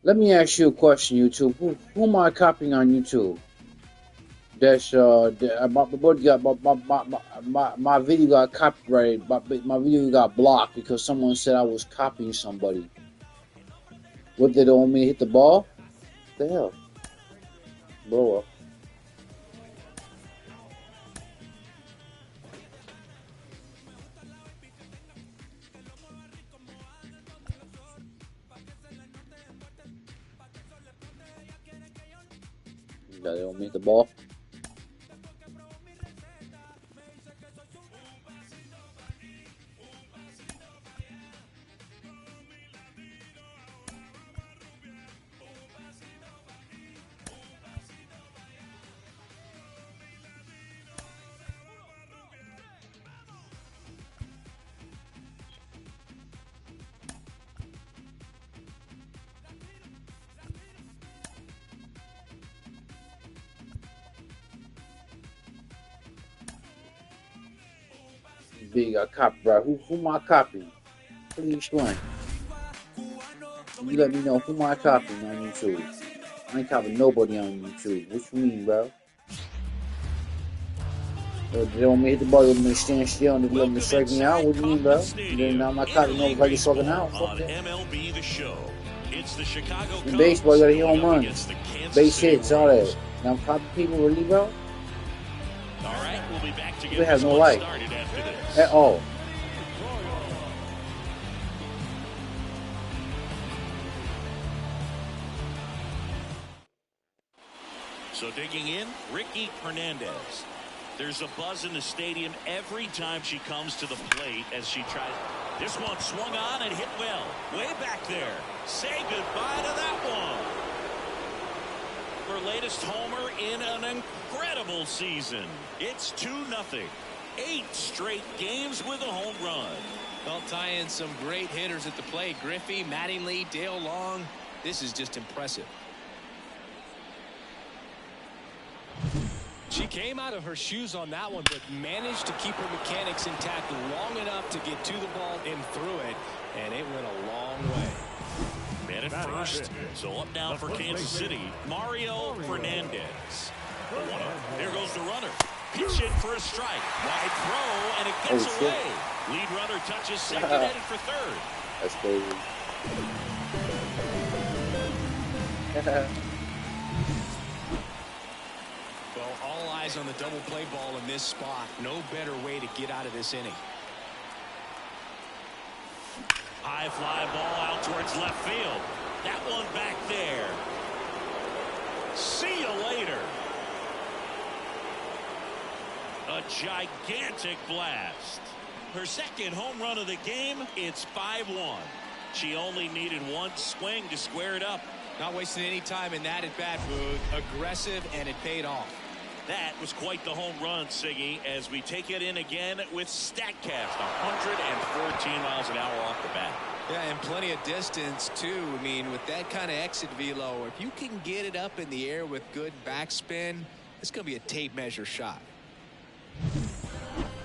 Let me ask you a question, YouTube. Who am I copying on YouTube? That's my got my video got copyrighted. My video got blocked because someone said I was copying somebody. What, they don't want me to hit the ball? What the hell? Blow up. They don't want me to hit the ball. Big got copyright. Who am I copying? Please explain. You let me know who am I copying on YouTube. I ain't copying nobody on YouTube. What you mean, bro? They don't want me to hit the ball, they want me to stand still and they let me strike me out. What do you mean, bro? Then I'm not copying nobody fucking out. Fuck that. MLB The Show. It's the Chicago In baseball, you gotta hit home runs, base hits, all that. Now I'm copying people, really, bro? All right, we'll be back to get We have no life at all. So digging in, Ricky Hernandez. There's a buzz in the stadium every time she comes to the plate as she tries. This one swung on and hit well. Way back there. Say goodbye to that one. Her latest homer in an incredible season. It's 2-0. 8 straight games with a home run. They'll tie in some great hitters at the plate. Griffey, Mattingly, Dale Long. This is just impressive. She came out of her shoes on that one, but managed to keep her mechanics intact long enough to get to the ball and through it, and it went a long way. Man at first, so up now for Kansas City, Mario Fernandez. Here goes the runner. Pitch in for a strike. Wide throw, and it gets away. Lead runner touches second, headed for third. That's crazy. Well, all eyes on the double play ball in this spot. No better way to get out of this inning. High fly ball out towards left field. That one back there. See you later. A gigantic blast. Her second home run of the game. It's 5-1. She only needed one swing to square it up. Not wasting any time in that at bat, Boog. Aggressive, and it paid off. That was quite the home run, Siggy, as we take it in again with StatCast. 114 miles an hour off the bat. Yeah, and plenty of distance, too. I mean, with that kind of exit velo, if you can get it up in the air with good backspin, it's going to be a tape measure shot.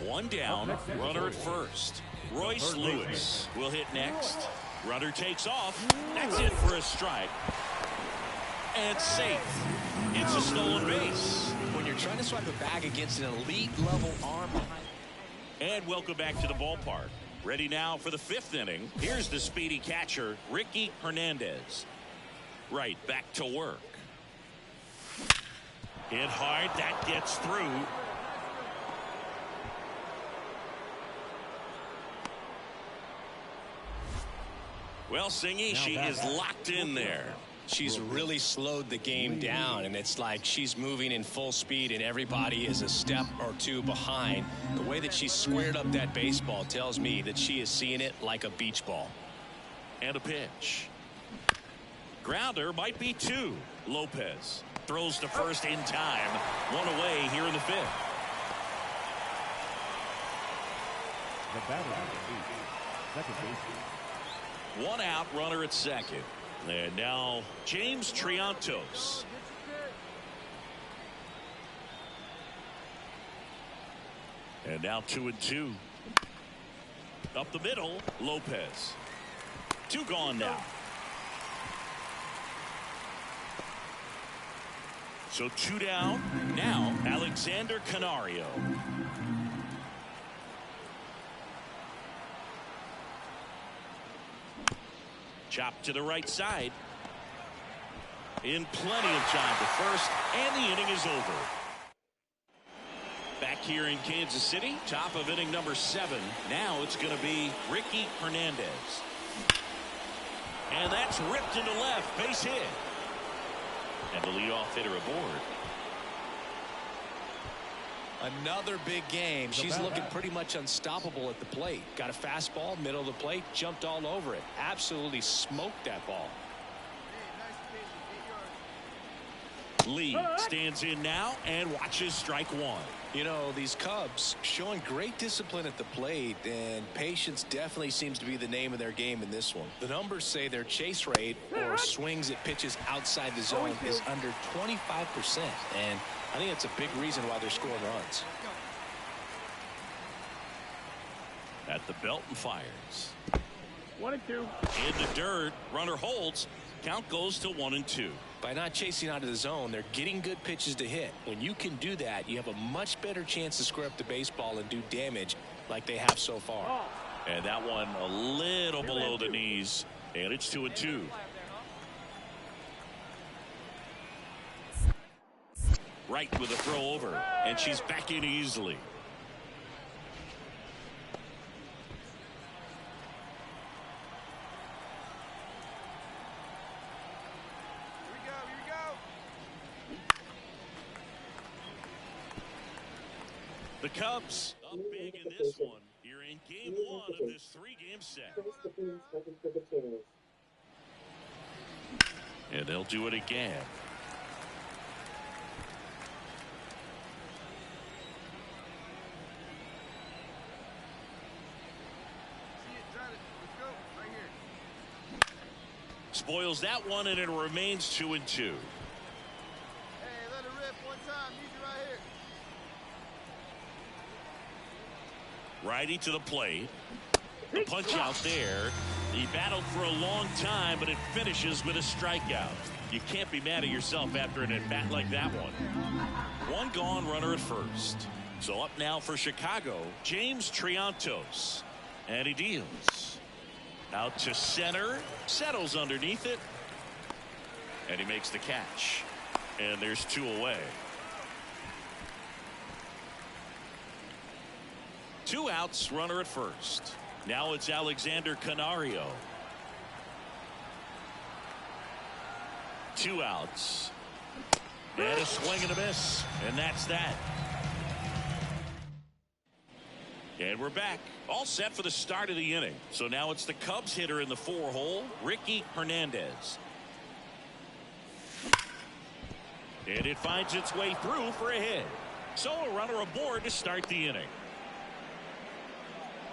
One down, runner at first. Royce Lewis will hit next. Runner takes off. That's it for a strike. And safe. It's a stolen base. When you're trying to swipe a bag against an elite level arm behind. And welcome back to the ballpark. Ready now for the 5th inning. Here's the speedy catcher, Ricky Hernandez. Right, back to work. Hit hard, that gets through. Well, Singy, she is locked in there. She's really slowed the game down, and it's like she's moving in full speed and everybody is a step or two behind. The way that she squared up that baseball tells me that she is seeing it like a beach ball. And a pitch. Grounder might be 2. Lopez throws to first in time. 1 away here in the 5th. The batter second base. 1 out, runner at second. And now James Triantos. And now 2-2. Up the middle, Lopez. 2 gone now. So 2 down. Now Alexander Canario. Chop to the right side. In plenty of time to first, and the inning is over. Back here in Kansas City, top of inning number 7. Now it's going to be Ricky Hernandez. And that's ripped into left, base hit. And the leadoff hitter aboard. Another big game. She's looking pretty much unstoppable at the plate. Got a fastball, middle of the plate, jumped all over it. Absolutely smoked that ball. Lee stands in now and watches strike one. You know, these Cubs showing great discipline at the plate, and patience definitely seems to be the name of their game in this one. The numbers say their chase rate or swings at pitches outside the zone is under 25%, and I think that's a big reason why they're scoring runs. At the belt and fires. 1-2. In the dirt, runner holds. Count goes to 1-2. By not chasing out of the zone, they're getting good pitches to hit. When you can do that, you have a much better chance to square up the baseball and do damage like they have so far. And that one a little below the knees, and it's 2-2. Right with a throw over, and she's back in easily. The Cubs up big in this one here in game 1 of this 3-game set. And they'll do it again. Spoils that one, and it remains 2-2. Hey, let it rip one time. Use it right here. Righty to the plate. The punch out there. He battled for a long time, but it finishes with a strikeout. You can't be mad at yourself after an at-bat like that one. One gone, runner at first. So up now for Chicago, James Triantos. And he deals. Out to center. Settles underneath it. And he makes the catch. And there's 2 away. 2 outs, runner at first. Now it's Alexander Canario. 2 outs. And a swing and a miss. And that's that. And we're back. All set for the start of the inning. So now it's the Cubs hitter in the 4-hole, Ricky Hernandez. And it finds its way through for a hit. So a runner aboard to start the inning.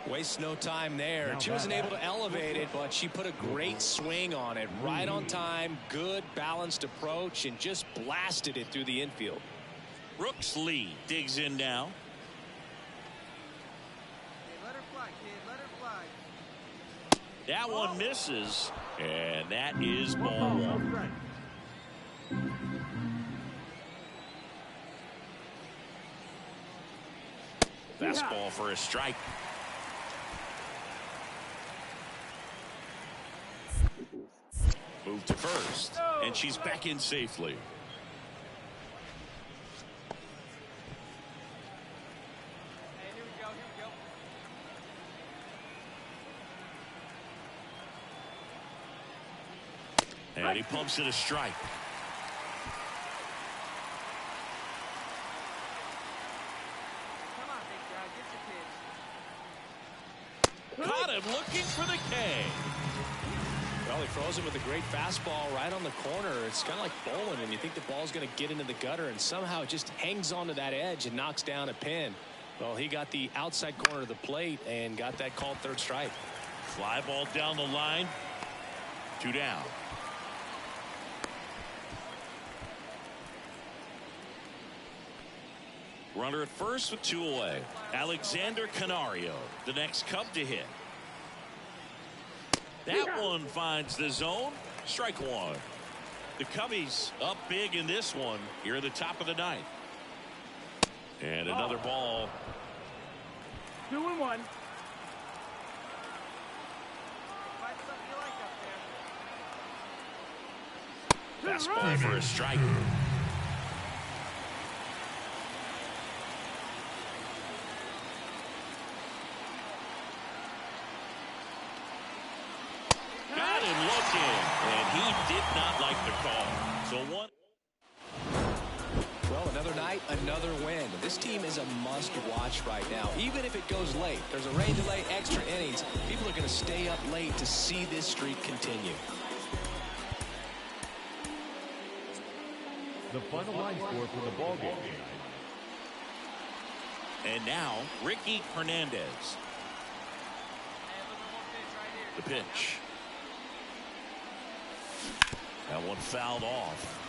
Wastes no time there. She wasn't able to elevate it, but she put a great swing on it. Right on time, good balanced approach, and just blasted it through the infield. Brooks Lee digs in now. Hey, let her fly, kid. Let her fly. That one misses, and that is ball 1. Fastball for a strike. Move to first, and she's back in safely. Hey, here we go. Here we go. And he pumps it a strike. Come on, big guy. Get your pitch. Caught him looking for the K. Well, he throws it with a great fastball right on the corner. It's kind of like bowling, and you think the ball's going to get into the gutter, and somehow it just hangs onto that edge and knocks down a pin. Well, he got the outside corner of the plate and got that called third strike. Fly ball down the line. 2 down. Runner at first with 2 away. Alexander Canario, the next Cub to hit. That one finds the zone. Strike 1. The Cubbies up big in this one here at the top of the ninth. And another ball. 2-1. Find something you like up there. Fastball for a strike. Got him looking, and he did not like the call. So one. Well, another night, another win. This team is a must-watch right now. Even if it goes late, there's a rain delay, extra innings. People are going to stay up late to see this streak continue. The final line score for the ball game. And now, Ricky Hernandez. Hey, look at one pitch right here. The pitch. That one fouled off.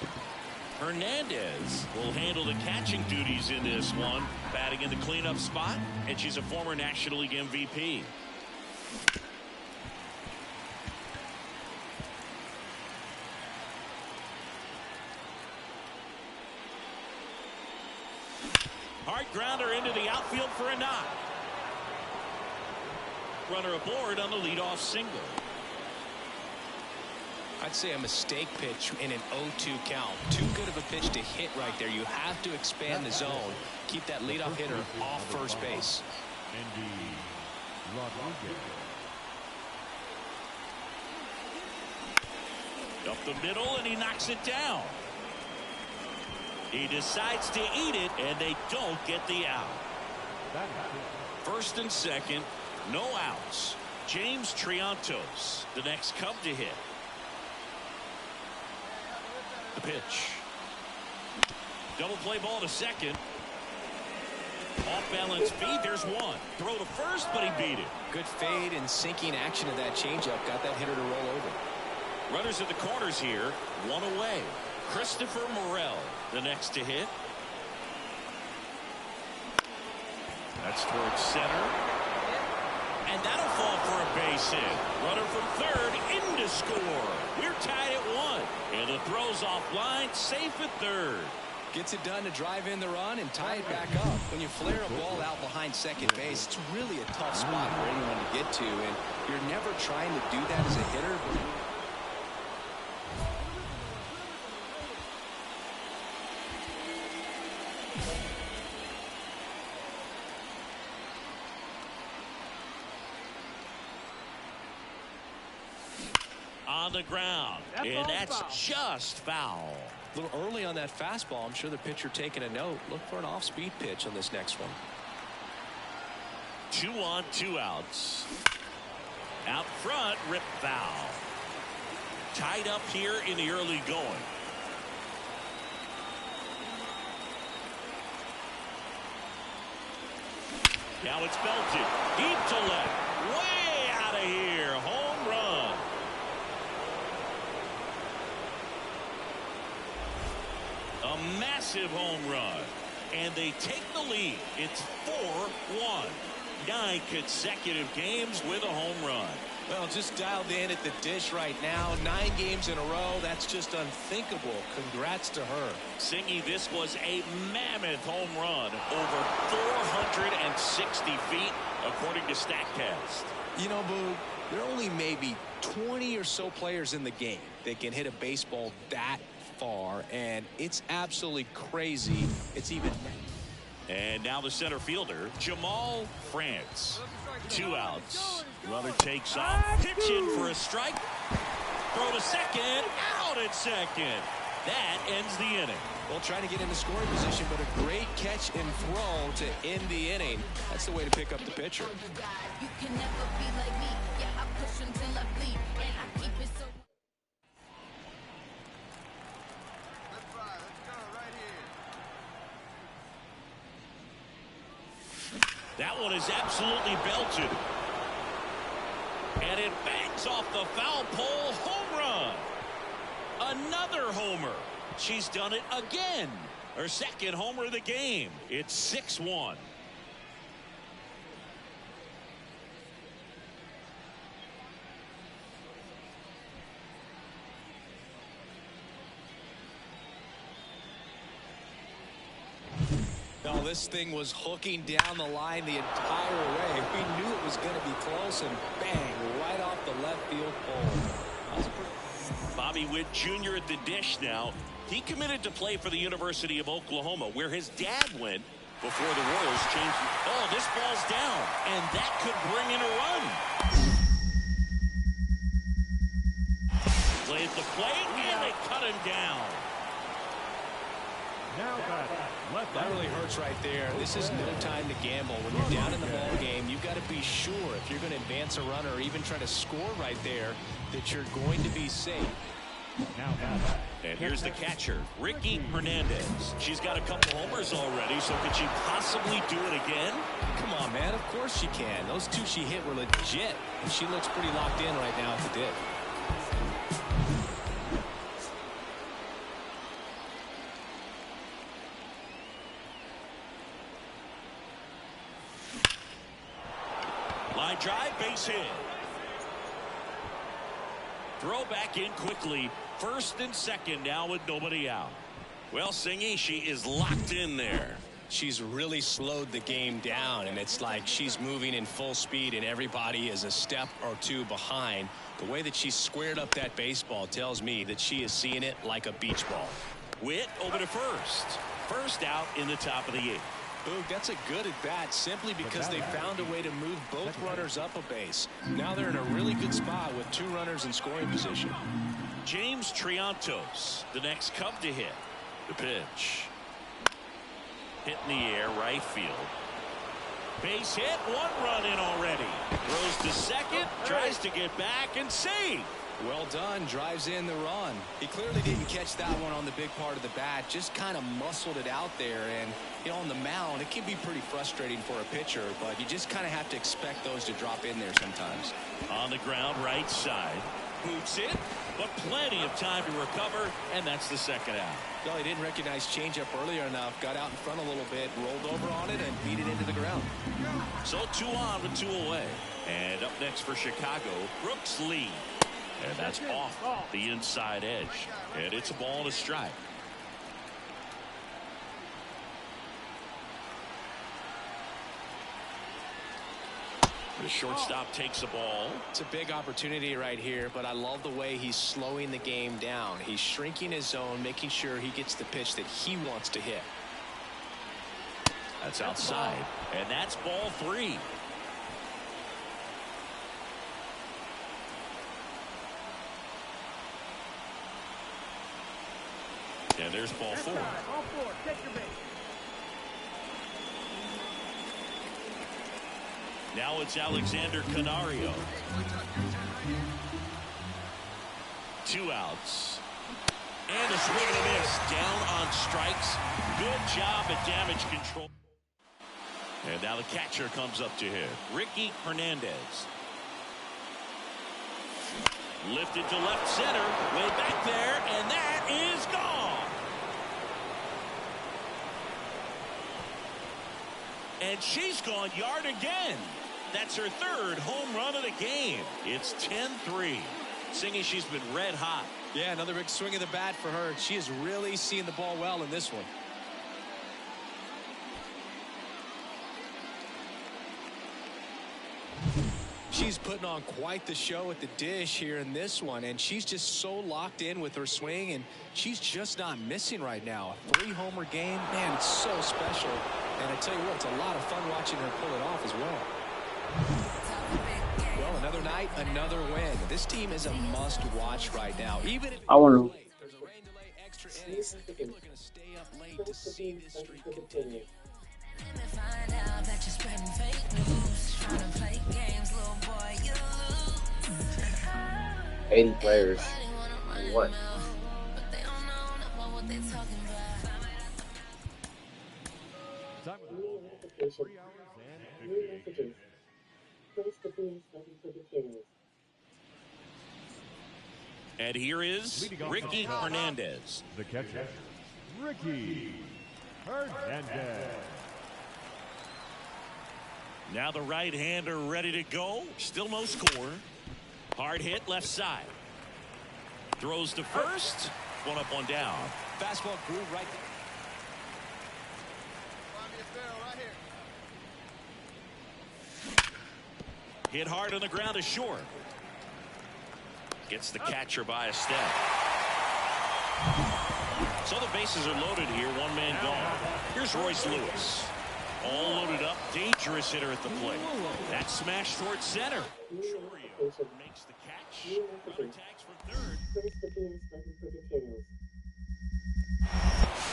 Hernandez will handle the catching duties in this one, batting in the cleanup spot, and she's a former National League MVP. Hard grounder into the outfield for a knock. Runner aboard on the leadoff single. I'd say a mistake pitch in an 0-2 count. Too good of a pitch to hit right there. You have to expand the zone. Keep that leadoff hitter off first base. Andy Rodriguez. Up the middle, and he knocks it down. He decides to eat it, and they don't get the out. That is it. First and second, no outs. James Triantos, the next Cub to hit. The pitch. Double play ball to second. Off balance feed. There's one. Throw to first, but he beat it. Good fade and sinking action of that changeup. Got that hitter to roll over. Runners at the corners here. One away. Christopher Morel, the next to hit. That's towards center. And that'll fall for a base hit. Runner from third in to score. We're tied at 1. And the throw's offline, safe at third. Gets it done to drive in the run and tie it back up. When you flare a ball out behind second base, it's really a tough spot for anyone to get to. And you're never trying to do that as a hitter. On the ground, and that's just foul. A little early on that fastball. I'm sure the pitcher taking a note. Look for an off-speed pitch on this next one. 2 on, 2 outs. Out front, rip foul. Tied up here in the early going. Now it's belted. Deep to left. Way out of here. Home run. A massive home run. And they take the lead. It's 4-1. 9 consecutive games with a home run. Well, just dialed in at the dish right now. 9 games in a row. That's just unthinkable. Congrats to her. Singy, this was a mammoth home run. Over 460 feet, according to StatCast. You know, Boo, there are only maybe 20 or so players in the game that can hit a baseball that far, and it's absolutely crazy. It's even... And now the center fielder, Jamal France. 2 outs. Runner takes off. Pitch in for a strike. Throw to second. Out at second. That ends the inning. Well, trying to get into scoring position, but a great catch and throw to end the inning. That's the way to pick up the pitcher. You can never be like me. Yeah, I push until I bleed, and I keep it so. Let's ride. Let's go right here. That one is absolutely belted. And it bangs off the foul pole. Home run. Another homer. She's done it again. Her second homer of the game. It's 6-1. this thing was hooking down the line the entire way. We knew it was going to be close, and bang, right off the left field pole. Bobby Witt Jr. at the dish now. He committed to play for the University of Oklahoma, where his dad went before the Royals changed. Oh, this ball's down, and that could bring in a run. Play at the plate, and they cut him down. Now that really hurts right there. This is no time to gamble. When you're down in the ball game, you've got to be sure if you're going to advance a runner or even try to score right there that you're going to be safe. And here's the catcher, Ricky Hernandez. She's got a couple homers already, so could she possibly do it again? Come on, man. Of course she can. Those two she hit were legit, and she looks pretty locked in right now at the dip. Line drive, base hit. Throw back in quickly. First and second now with nobody out. Well, Singy, she is locked in there. She's really slowed the game down, and it's like she's moving in full speed, and everybody is a step or two behind. The way that she squared up that baseball tells me that she is seeing it like a beach ball. Witt over to first. First out in the top of the eighth. Boog, that's a good at bat simply because they found a way to move both runners up a base. Now they're in a really good spot with two runners in scoring position. James Triantos, the next Cub to hit. The pitch. Hit in the air, right field. Base hit, one run in already. Throws to second, tries to get back and save. Well done, drives in the run. He clearly didn't catch that one on the big part of the bat, just kind of muscled it out there. And, you know, on the mound, it can be pretty frustrating for a pitcher, but you just kind of have to expect those to drop in there sometimes. On the ground, right side. Boots it, but plenty of time to recover, and that's the second out. Well, he didn't recognize changeup earlier enough, got out in front a little bit, rolled over on it, and beat it into the ground. So 2 on with 2 away. And up next for Chicago, Brooks Lee. And that's off the inside edge. And it's a ball and a strike. The shortstop takes a ball. It's a big opportunity right here, but I love the way he's slowing the game down. He's shrinking his zone, making sure he gets the pitch that he wants to hit. That's outside, and that's ball 3. And there's ball 4. Now it's Alexander Canario. 2 outs. And a swing and a miss. Down on strikes. Good job at damage control. And now the catcher comes up to him. Ricky Hernandez. Lifted to left center. Way back there. And that is gone. And she's gone yard again. That's her 3rd home run of the game. It's 10-3. Singy, she's been red hot. Yeah, another big swing of the bat for her. She is really seeing the ball well in this one. She's putting on quite the show at the dish here in this one, and she's just so locked in with her swing, and she's just not missing right now. A 3-homer game, man, it's so special. And I tell you what, it's a lot of fun watching her pull it off as well. Well, another night, another win. This team is a must-watch right now. Even if I want to. there's a rain delay, extra innings, people are going to stay up late to see this streak continue. Find out that you're spreading fake news, trying to play games, little boy, you lose. 80 players. What? But they don't know what they're talking about. Time with 3 hours and 58. And here is Ricky Hernandez. The catcher, Ricky Hernandez. Now the right-hander ready to go. Still no score. Hard hit left side. Throws to first. 1 up, 1 down. Fastball grew right. Hit hard on the ground is short. Gets the catcher by a step. So the bases are loaded here. One man gone. Here's Royce Lewis. All loaded up. Dangerous hitter at the plate. That smash towards center. Chorio makes the catch. Runner tags for third.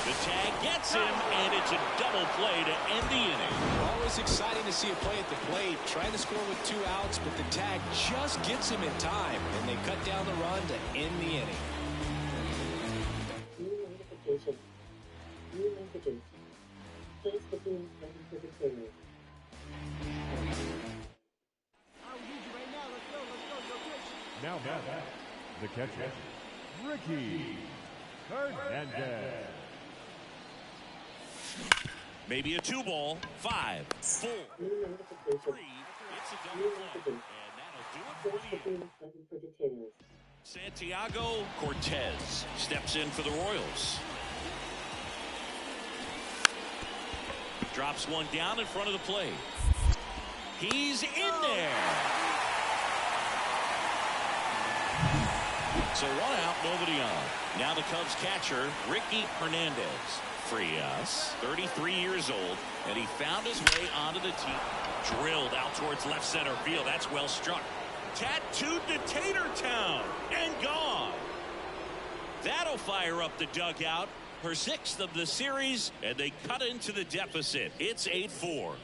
The tag gets him, and it's a double play to end the inning. Always exciting to see a play at the plate. Trying to score with 2 outs, but the tag just gets him in time, and they cut down the run to end the inning. Now back, the catcher, Ricky Hernandez. Maybe a 2-ball. 5, 4, 3. It's a double play, and that'll do it for the inning. Santiago Cortez steps in for the Royals. Drops one down in front of the plate. He's in there. So 1 out, nobody on. Now the Cubs catcher, Ricky Hernandez. Frias, 33 years old, and he found his way onto the team. Drilled out towards left center field. That's well struck. Tattooed to Tatertown and gone. That'll fire up the dugout. Her 6th of the series, and they cut into the deficit. It's 8-4.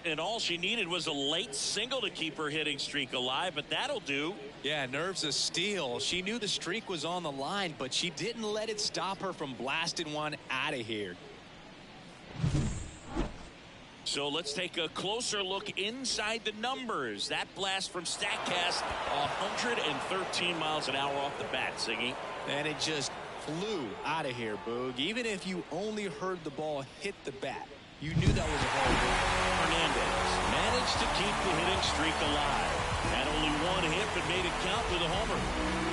And all she needed was a late single to keep her hitting streak alive, but that'll do. Yeah, nerves of steel. She knew the streak was on the line, but she didn't let it stop her from blasting one out of here. So let's take a closer look inside the numbers. That blast from StatCast, 113 miles an hour off the bat, Siggy. And it just flew out of here, Boog. Even if you only heard the ball hit the bat, you knew that was a home run. Hernandez managed to keep the hitting streak alive. Had only 1 hit, but made it count with a homer.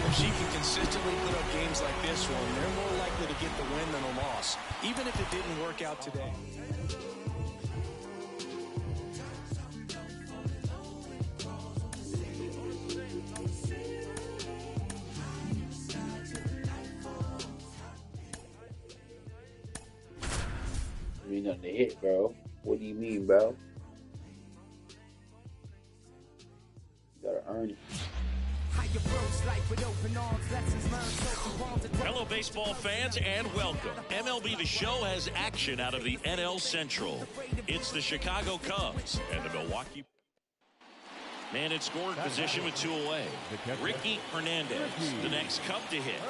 If she can consistently put up games like this one, they're more likely to get the win than a loss, even if it didn't work out today. Ain't nothing to hit, bro. What do you mean, bro? You gotta earn it. Hello, baseball fans, and welcome. MLB The Show has action out of the NL Central. It's the Chicago Cubs and the Milwaukee. Man in scoring position with 2 away. Ricky Hernandez, the next Cub to hit.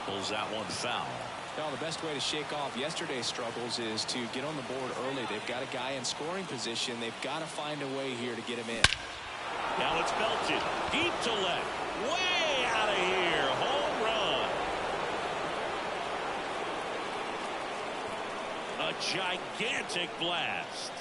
Pulls that one foul. Well, the best way to shake off yesterday's struggles is to get on the board early. They've got a guy in scoring position. They've got to find a way here to get him in. Now it's belted deep to left. Way out of here. Home run. A gigantic blast.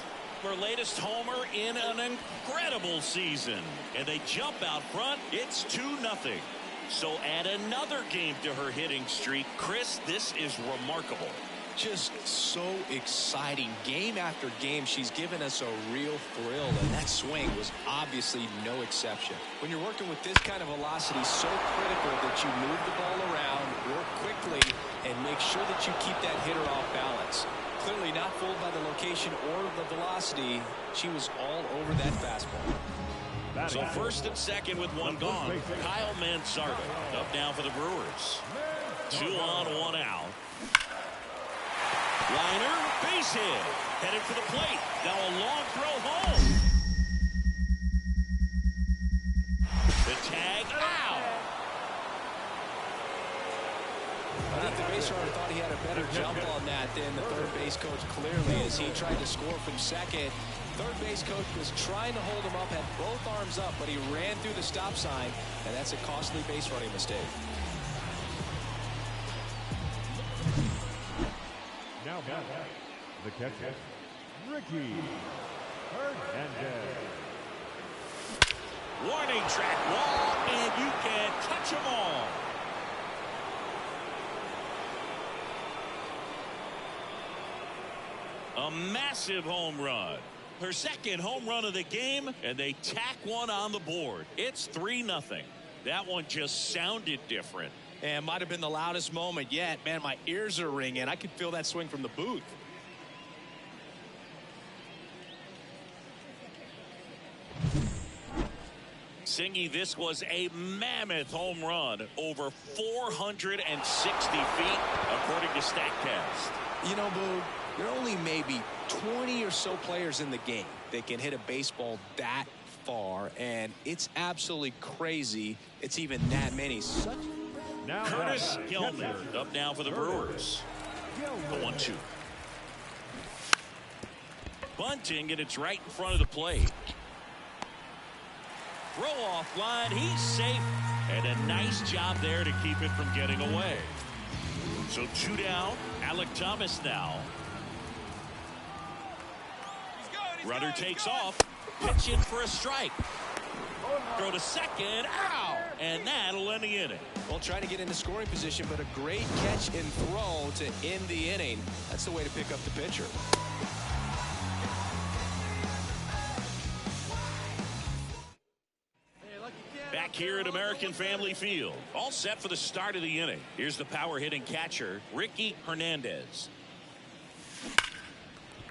Her latest homer in an incredible season. And they jump out front. It's 2-0. So add another game to her hitting streak. Chris, this is remarkable. Just so exciting. Game after game, she's given us a real thrill, and that swing was obviously no exception. When you're working with this kind of velocity, so critical that you move the ball around, work quickly, and make sure that you keep that hitter off balance. Clearly not fooled by the location or the velocity. She was all over that fastball. So 1st and 2nd with 1 gone. Kyle Manzardo up now for the Brewers. 2 on, 1 out. Liner, base hit. Headed for the plate. Now a long throw home. The tag out. I think the base runner thought he had a better jump on that than the third base coach clearly as he tried to score from second. Third base coach was trying to hold him up, had both arms up, but he ran through the stop sign, and that's a costly base running mistake. Now back, the catcher, Ricky Hernandez. Warning track wall, and you can touch them all. A massive home run. Her second home run of the game, and they tack one on the board. It's 3-0. That one just sounded different. And might have been the loudest moment yet. Man, my ears are ringing. I could feel that swing from the booth. Singy, this was a mammoth home run, over 460 feet, according to StatCast. You know, Boo, there are only maybe 20 or so players in the game that can hit a baseball that far, and it's absolutely crazy it's even that many. Now Curtis Gilman up now for the Brewers. The 1-2. Bunting, and it's right in front of the plate. Throw off line, he's safe, and a nice job there to keep it from getting away. So 2 down. Alek Thomas now. Runner takes off. Pitch in for a strike. Throw to second. Ow! And that'll end the inning. Well, trying to get into scoring position, but a great catch and throw to end the inning. That's the way to pick up the pitcher. Back here at American Family Field. All set for the start of the inning. Here's the power hitting catcher, Ricky Hernandez.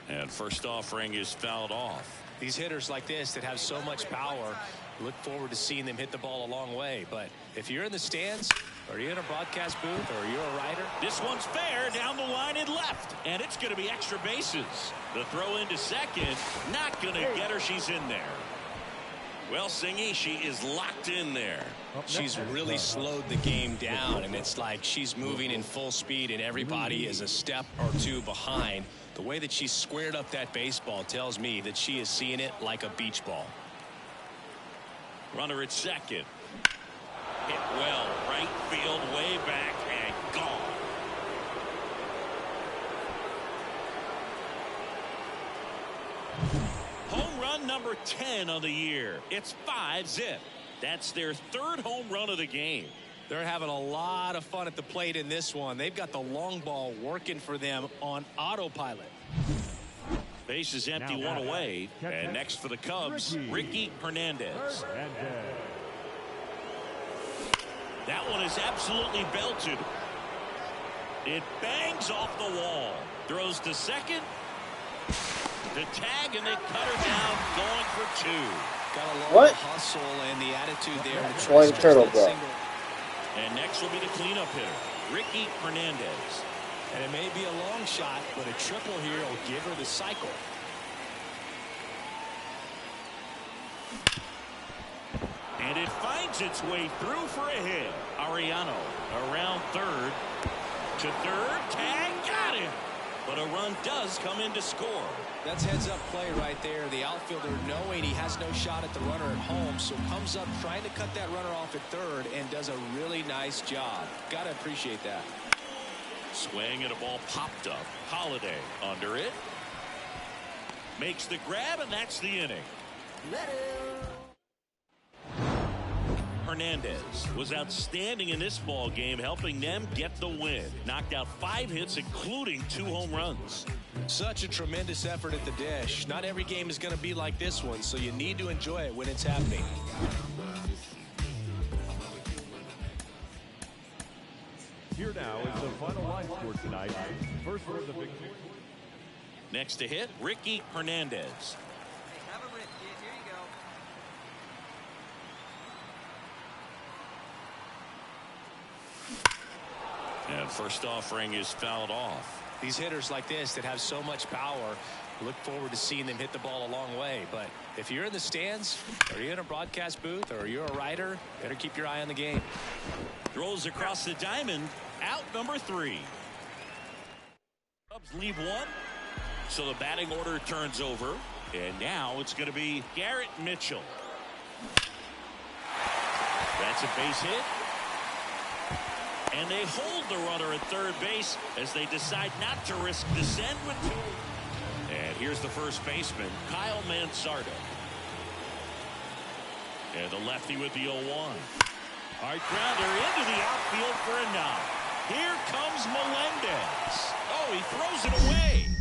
And first offering is fouled off. These hitters like this that have so much power, look forward to seeing them hit the ball a long way. But if you're in the stands, or you're in a broadcast booth, or you're a writer. This one's fair, down the line and left. And it's going to be extra bases. The throw into second, not going to get her. She's in there. Well, Singy, she is locked in there. She's really slowed the game down, and it's like she's moving in full speed, and everybody is a step or two behind. The way that she squared up that baseball tells me that she is seeing it like a beach ball. Runner at second. Hit well, right field, way back, and gone. Home run number 10 on the year. It's 5-zip. That's their third home run of the game. They're having a lot of fun at the plate in this one. They've got the long ball working for them on autopilot. Base is empty, one away. And next for the Cubs, Ricky Hernandez. That one is absolutely belted. It bangs off the wall. Throws to second. The tag, and they cut her down, going for 2. Got a lot of hustle and the attitude there to try to turtle, bro. single. And next will be the cleanup hitter, Ricky Hernandez. And it may be a long shot, but a triple here will give her the cycle. And it finds its way through for a hit. Ariano around third. To third, tag, got him. But a run does come in to score. That's heads-up play right there. The outfielder knowing he has no shot at the runner at home, so comes up trying to cut that runner off at third and does a really nice job. Gotta appreciate that. Swing and a ball popped up. Holiday under it. Makes the grab, and that's the inning. Hernandez was outstanding in this ball game, helping them get the win. Knocked out 5 hits, including 2 home runs. Such a tremendous effort at the dish. Not every game is going to be like this one, so you need to enjoy it when it's happening. Here now is the final line score tonight. First for the big six. Next to hit, Ricky Hernandez. Have a rip, kid. Here you go. And first offering is fouled off. These hitters like this that have so much power, look forward to seeing them hit the ball a long way. But if you're in the stands, or you're in a broadcast booth, or you're a writer, better keep your eye on the game. Throws across the diamond, out number 3. Cubs leave 1, so the batting order turns over, and now it's going to be Garrett Mitchell. That's a base hit. And they hold the runner at third base as they decide not to risk descent with 2. And here's the first baseman, Kyle Mansardo. And the lefty with the 0-1. Hard grounder into the outfield for a knock. Here comes Melendez. Oh, he throws it away.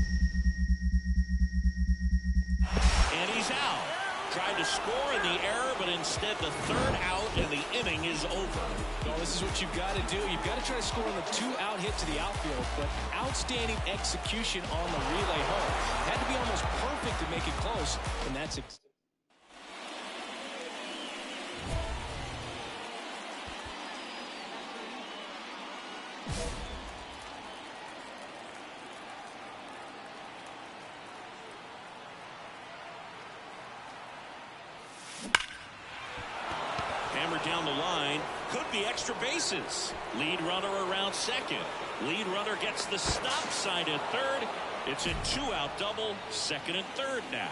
And he's out. Tried to score in the error, but instead the third out, and the inning is over. Well, this is what you've got to do. You've got to try to score on the 2-out hit to the outfield, but outstanding execution on the relay home. Had to be almost perfect to make it close, and that's it. Down the line, could be extra bases. Lead runner around second. Lead runner gets the stop sign at third. It's a 2-out double, second and third now.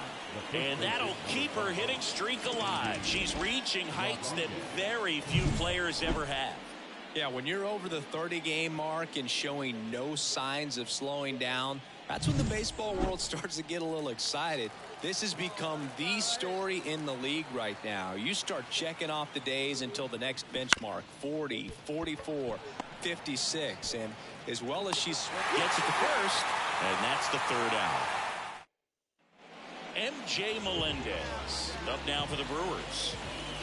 And that'll keep her hitting streak alive. She's reaching heights that very few players ever have. Yeah, when you're over the 30-game mark and showing no signs of slowing down, that's when the baseball world starts to get a little excited. This has become the story in the league right now. You start checking off the days until the next benchmark, 40, 44, 56. And as well as she gets it to first, and that's the third out. MJ Melendez up now for the Brewers.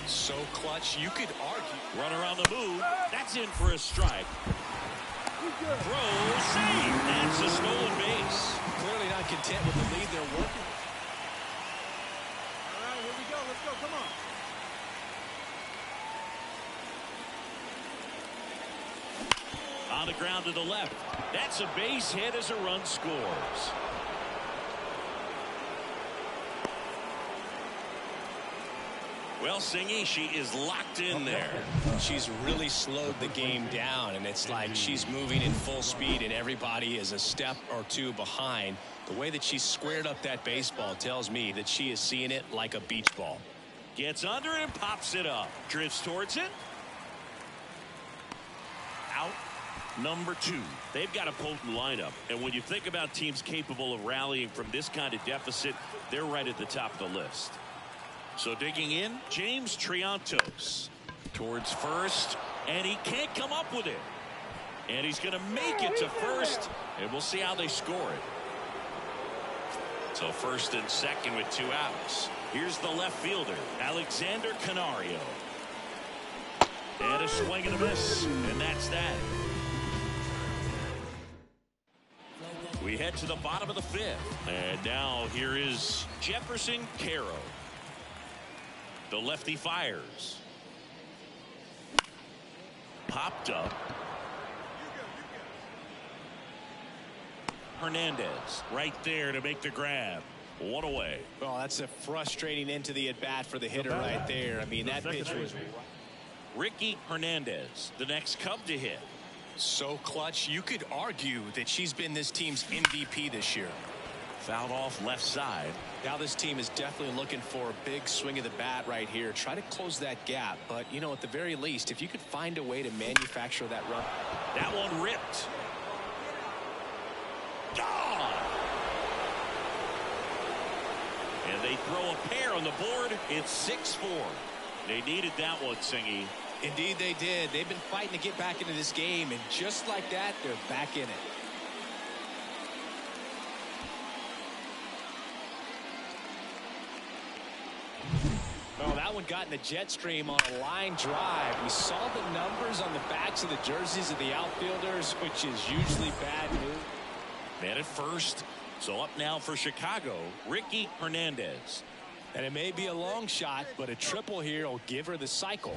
So clutch, you could argue. Runner on the move. That's in for a strike. Throw, save. That's a stolen base. Clearly not content with the lead they're working. All right, here we go. Let's go. Come on. On the ground to the left. That's a base hit as a run scores. Well, Singy, she is locked in there. She's really slowed the game down, and it's like she's moving in full speed, and everybody is a step or two behind. The way that she squared up that baseball tells me that she is seeing it like a beach ball. Gets under it and pops it up. Drifts towards it. Out number 2. They've got a potent lineup, and when you think about teams capable of rallying from this kind of deficit, they're right at the top of the list. So digging in, James Triantos towards first, and he can't come up with it. And he's going to make it to first, and we'll see how they score it. So first and second with 2 outs. Here's the left fielder, Alexander Canario. And a swing and a miss, and that's that. We head to the bottom of the 5th, and now here is Jefferson Caro. The lefty fires. Popped up. Hernandez right there to make the grab. 1 away. Well, that's a frustrating end to the at-bat for the hitter right there. I mean, that pitch was... Ricky Hernandez, the next Cub to hit. So clutch, you could argue that she's been this team's MVP this year. Fouled off left side. Now this team is definitely looking for a big swing of the bat right here. Try to close that gap. But, you know, at the very least, if you could find a way to manufacture that run. That one ripped. Gone. And they throw a pair on the board. It's 6-4. They needed that one, Singy. Indeed they did. They've been fighting to get back into this game. And just like that, they're back in it. Well, that one got in the jet stream on a line drive. We saw the numbers on the backs of the jerseys of the outfielders, which is usually bad news. Man at first. So up now for Chicago, Ricky Hernandez. And it may be a long shot, but a triple here will give her the cycle.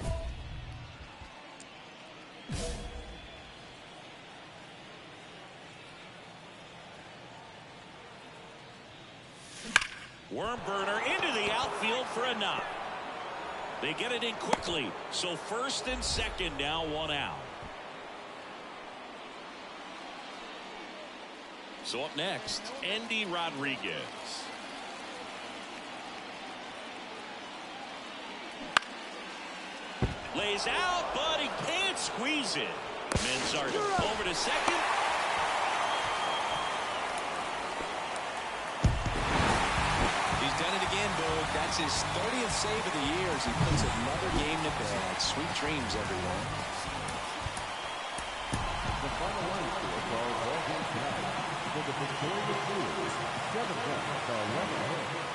Worm burner into the outfield for a knock. They get it in quickly. So first and second now, 1 out. So up next, Endy Rodriguez. Lays out, but he can't squeeze it. Manzardo over to second. He's done it again, Boog. That's his 30th save of the year as he puts another game to bed. Sweet dreams, everyone. The final line score calls all games tonight for the Victoria Brewers. 7 runs to 11 hits.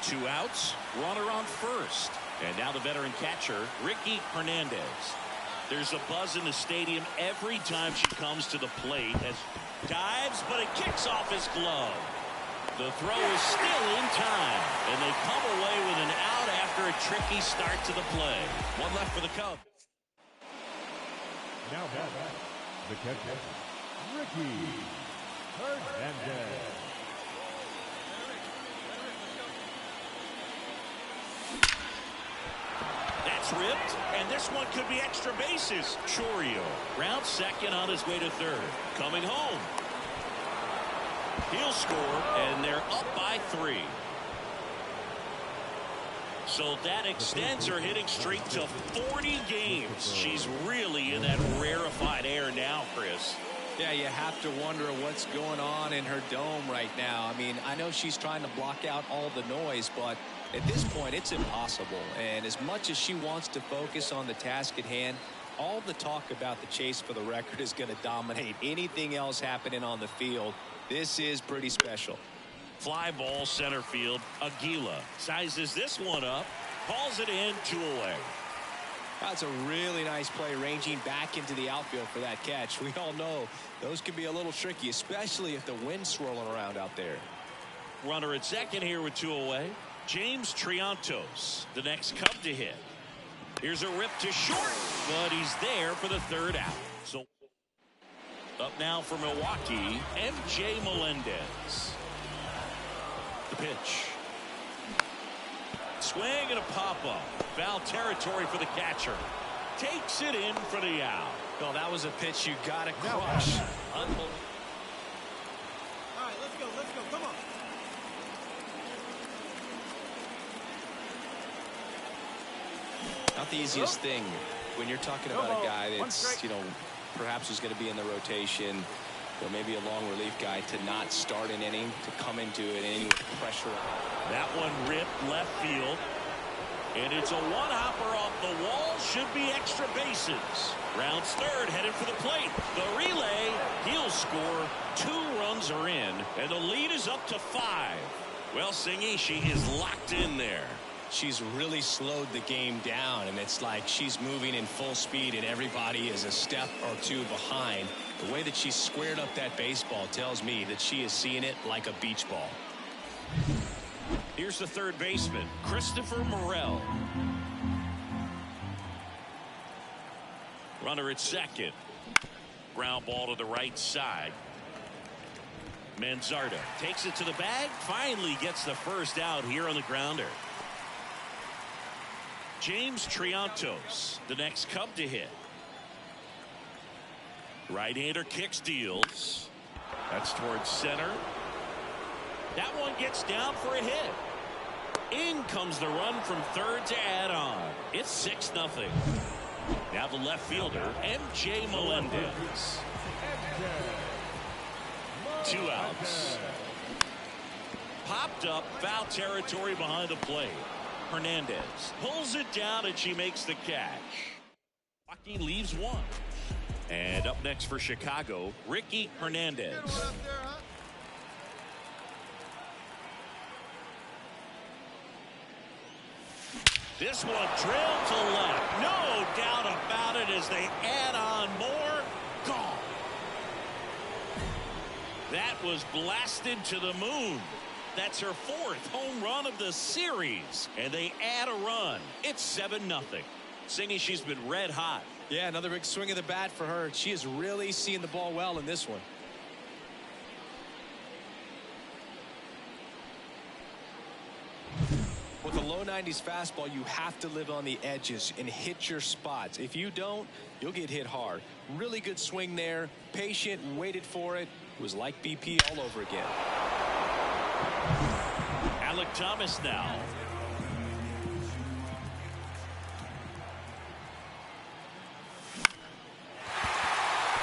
2 outs, runner on first. And now the veteran catcher, Ricky Hernandez. There's a buzz in the stadium every time she comes to the plate as dives, but it kicks off his glove. The throw is still in time, and they come away with an out after a tricky start to the play. One left for the Cubs. Now back, the catcher, Ricky Hernandez. That's ripped, and this one could be extra bases. Chourio rounds second on his way to third. Coming home. He'll score, and they're up by 3. So that extends her hitting streak to 40 games. She's really in that rarefied air now, Chris. Yeah, you have to wonder what's going on in her dome right now. I mean, I know she's trying to block out all the noise, but at this point, it's impossible. And as much as she wants to focus on the task at hand, all the talk about the chase for the record is going to dominate anything else happening on the field. This is pretty special. Fly ball center field. Aguila sizes this one up, calls it in, 2 away. That's a really nice play, ranging back into the outfield for that catch. We all know those can be a little tricky, especially if the wind's swirling around out there. Runner at second here with 2 away. James Triantos, the next Cub to hit. Here's a rip to short, but he's there for the 3rd out. So up now for Milwaukee, MJ Melendez. The pitch. Swing and a pop-up. Foul territory for the catcher. Takes it in for the out. Well, that was a pitch you got to crush. Unbelievable. All right, let's go, come on. Not the easiest thing when you're talking about a guy that's, perhaps who's going to be in the rotation, or maybe a long relief guy, to not start an inning, to come into an inning with pressure. That one ripped left field. And it's a one-hopper off the wall. Should be extra bases. Rounds third, headed for the plate. The relay, he'll score. 2 runs are in, and the lead is up to 5. Well, Singy, she is locked in there. She's really slowed the game down, and it's like she's moving in full speed, and everybody is a step or 2 behind. The way that she squared up that baseball tells me that she is seeing it like a beach ball. Here's the third baseman, Christopher Morel. Runner at second. Ground ball to the right side. Manzardo takes it to the bag. Finally gets the first out here on the grounder. James Triantos, the next Cub to hit. Right-hander kick steals. That's towards center. That one gets down for a hit. In comes the run from third to add on. It's 6-0. Now the left fielder, MJ Melendez. 2 outs. Popped up, foul territory behind the plate. Hernandez pulls it down, and she makes the catch. Joaquin leaves 1. And up next for Chicago, Ricky Hernandez. This one drilled to left. No doubt about it as they add on more. Gone. That was blasted to the moon. That's her 4th home run of the series. And they add a run. It's 7-0. Singy, she's been red hot. Yeah, another big swing of the bat for her. She is really seeing the ball well in this one. With a low 90s fastball, you have to live on the edges and hit your spots. If you don't, you'll get hit hard. Really good swing there. Patient, waited for it. It was like BP all over again. Alec Thomas now.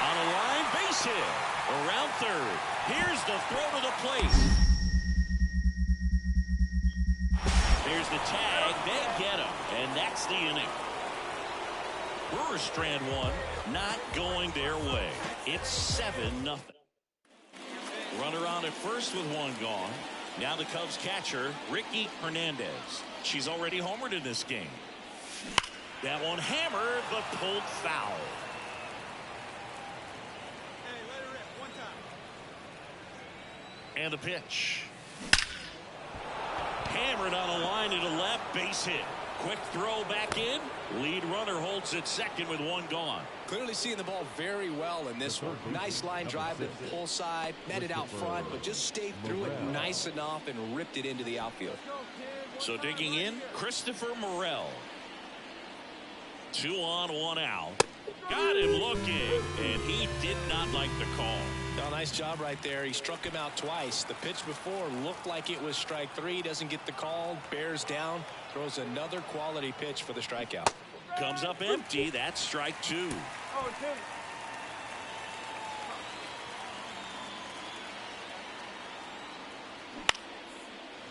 On a line, base hit. Around third. Here's the throw to the plate. Here's the tag. They get him. And that's the inning. Brewers strand 1. Not going their way. It's 7-0. Runner on at first with 1 gone. Now the Cubs catcher, Ricky Hernandez. She's already homered in this game. That one hammered, but pulled foul. Hey, let it rip. One time. And the pitch. Hammered on a line to the left, base hit. Quick throw back in. Lead runner holds at second with one gone. Clearly seeing the ball very well in this one. Nice line drive to the pull side, met it out front, but just stayed through it nice enough and ripped it into the outfield. So digging in, Christopher Morel. 2 on, 1 out. Got him looking, and he did not like the call. Oh, nice job right there. He struck him out twice. The pitch before looked like it was strike 3. Doesn't get the call. Bears down. Throws another quality pitch for the strikeout. Comes up empty. That's strike 2. Oh, it's hit.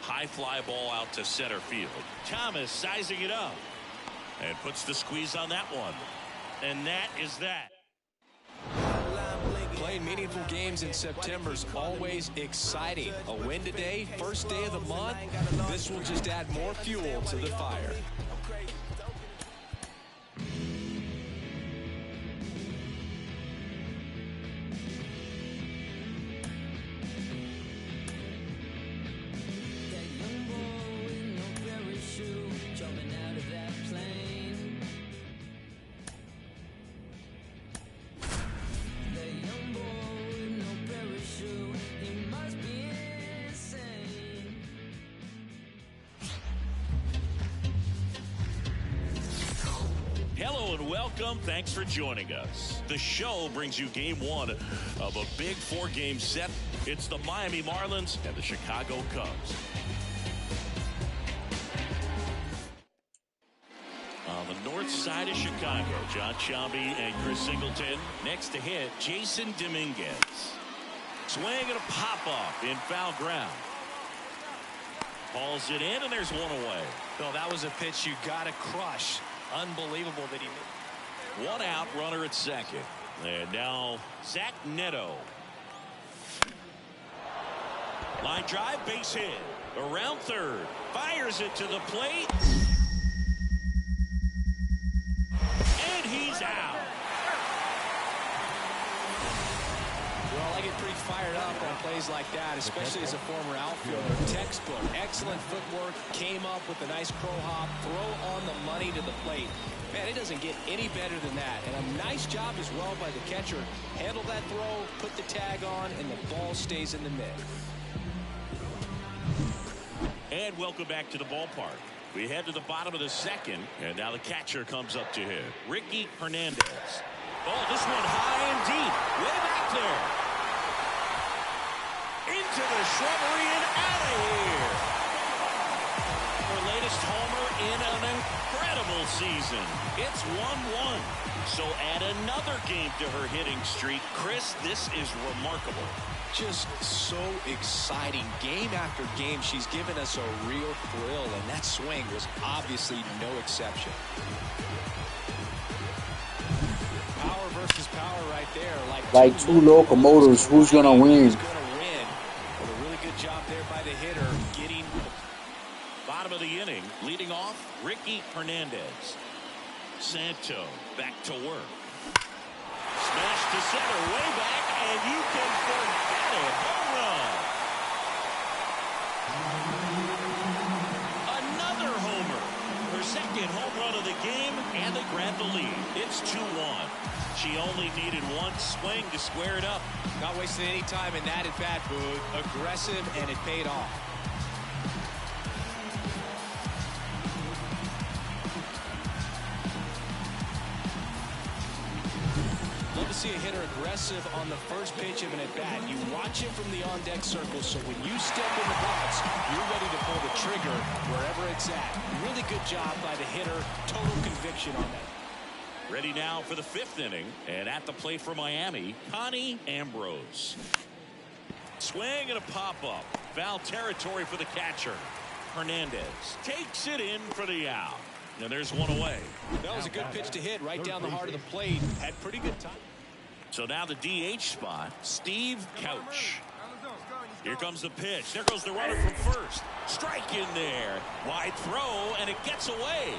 High fly ball out to center field. Thomas sizing it up and puts the squeeze on that one. And that is that. Playing meaningful games in September is always exciting. A win today, first day of the month. This will just add more fuel to the fire. Hello and welcome. Thanks for joining us. The show brings you game 1 of a big 4-game set. It's the Miami Marlins and the Chicago Cubs. On the north side of Chicago, John Sciambi and Chris Singleton. Next to hit, Jason Dominguez. Swing and a pop-off in foul ground. Hauls it in, and there's one away. Well, that was a pitch you got to crush. Unbelievable that he made. 1 out, runner at second. And now Zach Neto. Line drive, base hit. Around third. Fires it to the plate. And he's out. Well, I get pretty fired up on plays like that, especially as a former outfielder. Textbook, excellent footwork, came up with a nice crow hop, throw on the money to the plate. Man, it doesn't get any better than that. And a nice job as well by the catcher. Handle that throw, put the tag on, and the ball stays in the mid. And welcome back to the ballpark. We head to the bottom of the second, and now the catcher comes up to hit. Ricky Hernandez. Oh, this one high and deep. Way back there. Into the shrubbery and out of here. Her latest homer in an incredible season. It's 1-1. So add another game to her hitting streak. Chris, this is remarkable. Just so exciting. Game after game, she's given us a real thrill, and that swing was obviously no exception. Power versus power right there. Like two locomotives, who's going to win? Who's going to win? But a really good job there by the hitter, getting bottom of the inning, leading off, Ricky Hernandez. Santo back to work. Smash to center, way back, and you can forget it. Home run. Another homer. Her second home run of the game, and they grab the lead. It's 2-1. She only needed one swing to square it up. Not wasting any time in that at-bat, Boog. Aggressive, and it paid off. Love to see a hitter aggressive on the first pitch of an at-bat. You watch him from the on-deck circle, so when you step in the box, you're ready to pull the trigger wherever it's at. Really good job by the hitter. Total conviction on that. Ready now for the 5th inning, and at the plate for Miami, Connie Ambrose. Swing and a pop-up. Foul territory for the catcher. Hernandez takes it in for the out. And there's one away. That was a good pitch to hit right down the heart of the plate. Had pretty good time. So now the DH spot, Steve Couch. All right, let's go. Let's go. Here comes the pitch. There goes the runner from first. Strike in there. Wide throw, and it gets away.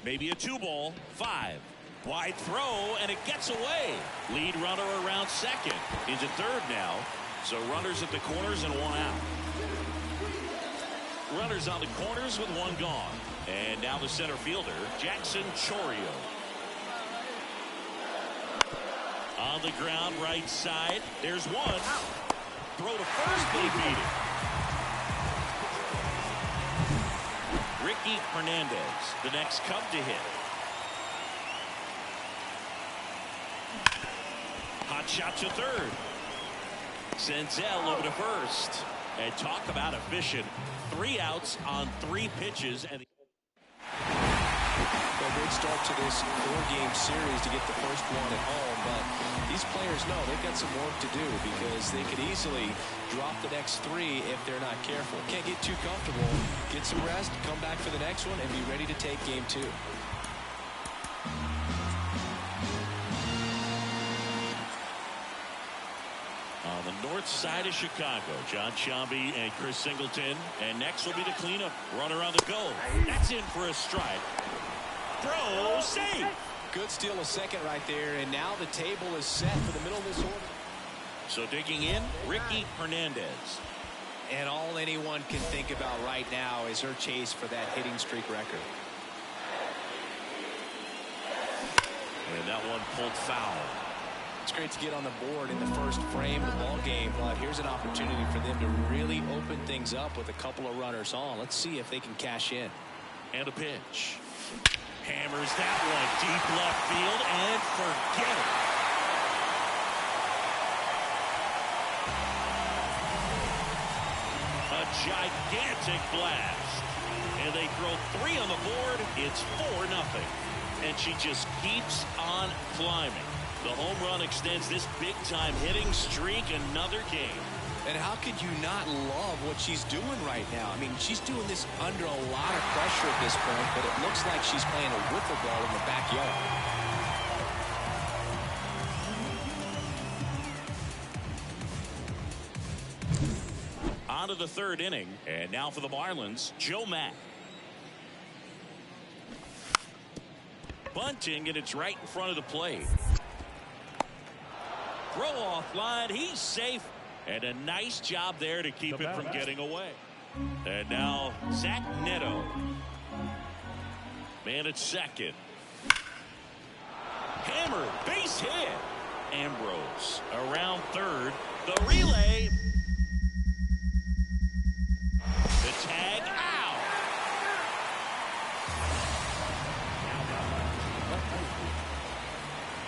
Maybe a 2-ball. 5. Wide throw, and it gets away. Lead runner around second. Into third now. So runners at the corners and 1 out. Runners on the corners with 1 gone. And now the center fielder, Jackson Chourio. On the ground, right side. There's 1. Throw to first, but he beat it. Ricky Hernandez, the next Cub to hit. Hot shot to third. Senzel over to first. And talk about efficient. 3 outs on 3 pitches. And a great start to this 4-game series to get the first one at home, but these players know they've got some work to do because they could easily drop the next 3 if they're not careful. Can't get too comfortable. Get some rest, come back for the next one, and be ready to take game 2. On the north side of Chicago, John Sciambi and Chris Singleton. And next will be the cleanup. Runner on the go. That's in for a strike. Throw, safe. Good steal a second right there, and now the table is set for the middle of this order. So digging in, Ricky Hernandez. And all anyone can think about right now is her chase for that hitting streak record. And that one pulled foul. It's great to get on the board in the first frame of the ball game, but here's an opportunity for them to really open things up with a couple of runners on. Let's see if they can cash in. And a pitch. Hammers that one deep left field and forget it. A gigantic blast. And they throw 3 on the board. It's 4-0. And she just keeps on climbing. The home run extends this big-time hitting streak another game. And how could you not love what she's doing right now? I mean, she's doing this under a lot of pressure at this point, but it looks like she's playing a wiffle ball in the backyard. On to the 3rd inning, and now for the Marlins, Joe Mack. Bunting, and it's right in front of the plate. Throw off line, he's safe. And a nice job there to keep it from getting away. And now Zach Neto. Man at second. Hammered, base hit. Ambrose around third. The relay. The tag out.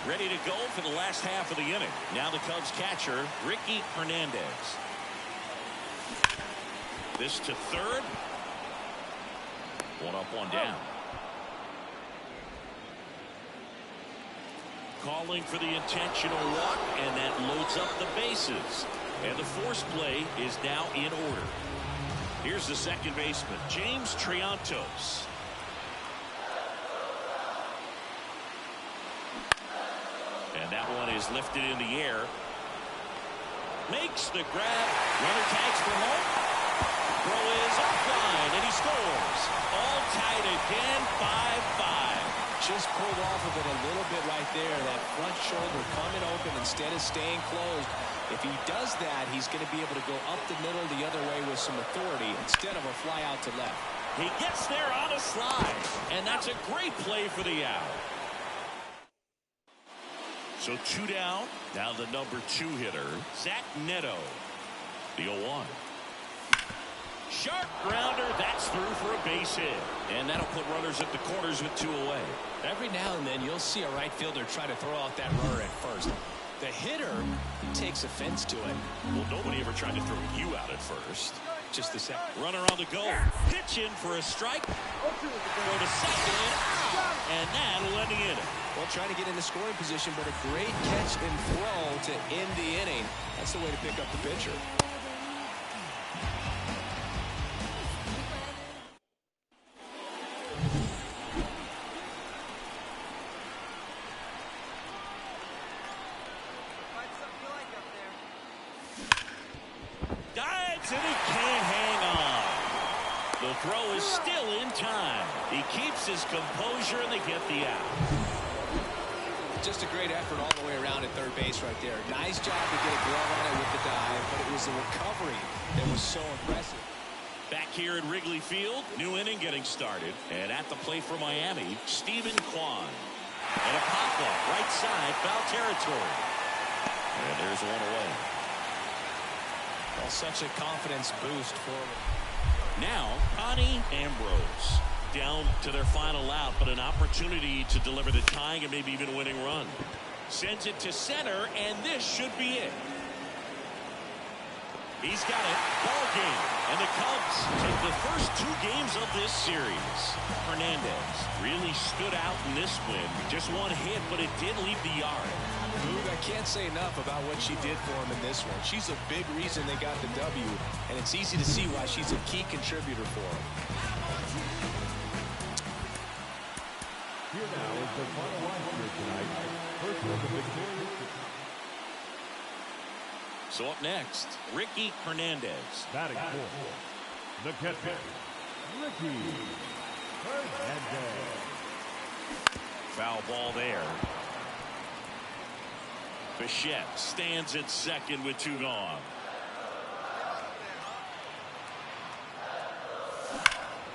Ready to go for the last half of the inning. Now the Cubs catcher, Ricky Hernandez. This to third. 1 up, 1 down. Calling for the intentional walk, and that loads up the bases. And the force play is now in order. Here's the second baseman, James Triantos. And that one is lifted in the air. Makes the grab. Runner tags for home. Throw is offline, and he scores. All tied again, 5-5. Just pulled off of it a little bit right there. That front shoulder coming open instead of staying closed. If he does that, he's going to be able to go up the middle the other way with some authority instead of a fly out to left. He gets there on a slide, and that's a great play for the out. So 2 down. Now the number 2 hitter, Zach Neto. The 0-1. Sharp grounder. That's through for a base hit. And that'll put runners at the corners with 2 away. Every now and then you'll see a right fielder try to throw out that runner at first. The hitter takes offense to it. Well, nobody ever tried to throw you out at first. just a second. Runner on the go. Pitching for a strike. Throw to second. Out. And that'll end the inning. Well, trying to get in the scoring position, but a great catch and throw to end the inning. That's the way to pick up the pitcher. Dives and he can't hang on. The throw is still in time. He keeps his composure and they get the out. Just a great effort all the way around at third base right there. Nice job to get a glove on it with the dive, but it was the recovery that was so impressive. Back here at Wrigley Field, new inning getting started. And at the plate for Miami, Stephen Kwan. And a pop-up right side, foul territory. And there's one away. Well, such a confidence boost for him. Now, Connie Ambrose down to their final out, but an opportunity to deliver the tying and maybe even winning run. Sends it to center, and this should be it. He's got it. Ball game. And the Cubs take the first 2 games of this series. Hernandez really stood out in this win. Just one hit, but it did leave the yard. I can't say enough about what she did for him in this one. She's a big reason they got the W, and it's easy to see why she's a key contributor for them. Here now is the final line here tonight. First of the victorious. So up next, Ricky Hernandez. Batting fourth, the catcher, Ricky Hernandez. Foul ball there. Bichette stands at second with 2 gone.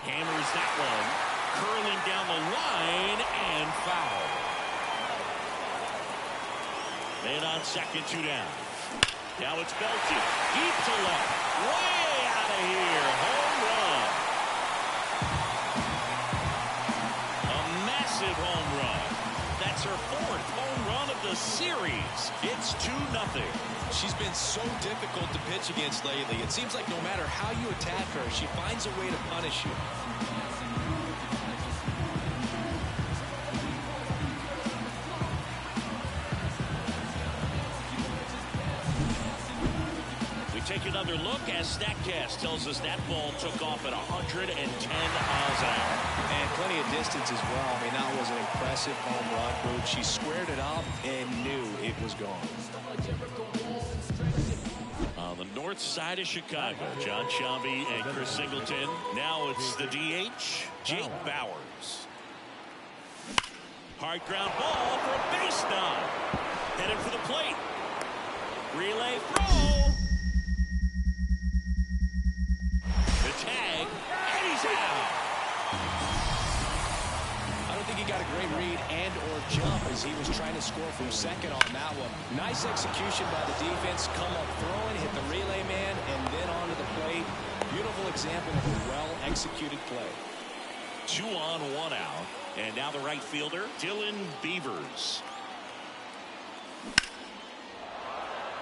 Hammers that one. Curling down the line and foul. Man on second, 2 down. Now it's belted. Deep to left. Way out of here. Home run. A massive home run. That's her 4th home run of the series. It's 2-0. She's been so difficult to pitch against lately. It seems like no matter how you attack her, she finds a way to punish you. Take another look as StatCast tells us that ball took off at 110 miles an hour. And plenty of distance as well. I mean, that was an impressive home run, Boog. She squared it up and knew it was gone. On the north side of Chicago, John Sciambi and Chris Singleton. Now it's the DH, Jake Bauers. Hard ground ball for a base knock. Headed for the plate. Relay throw. Tag, and he's out. I don't think he got a great read and or jump as he was trying to score from second on that one. Nice execution by the defense. Come up throwing, hit the relay man, and then onto the plate. Beautiful example of a well-executed play. 2 on, 1 out. And now the right fielder, Dylan Beavers.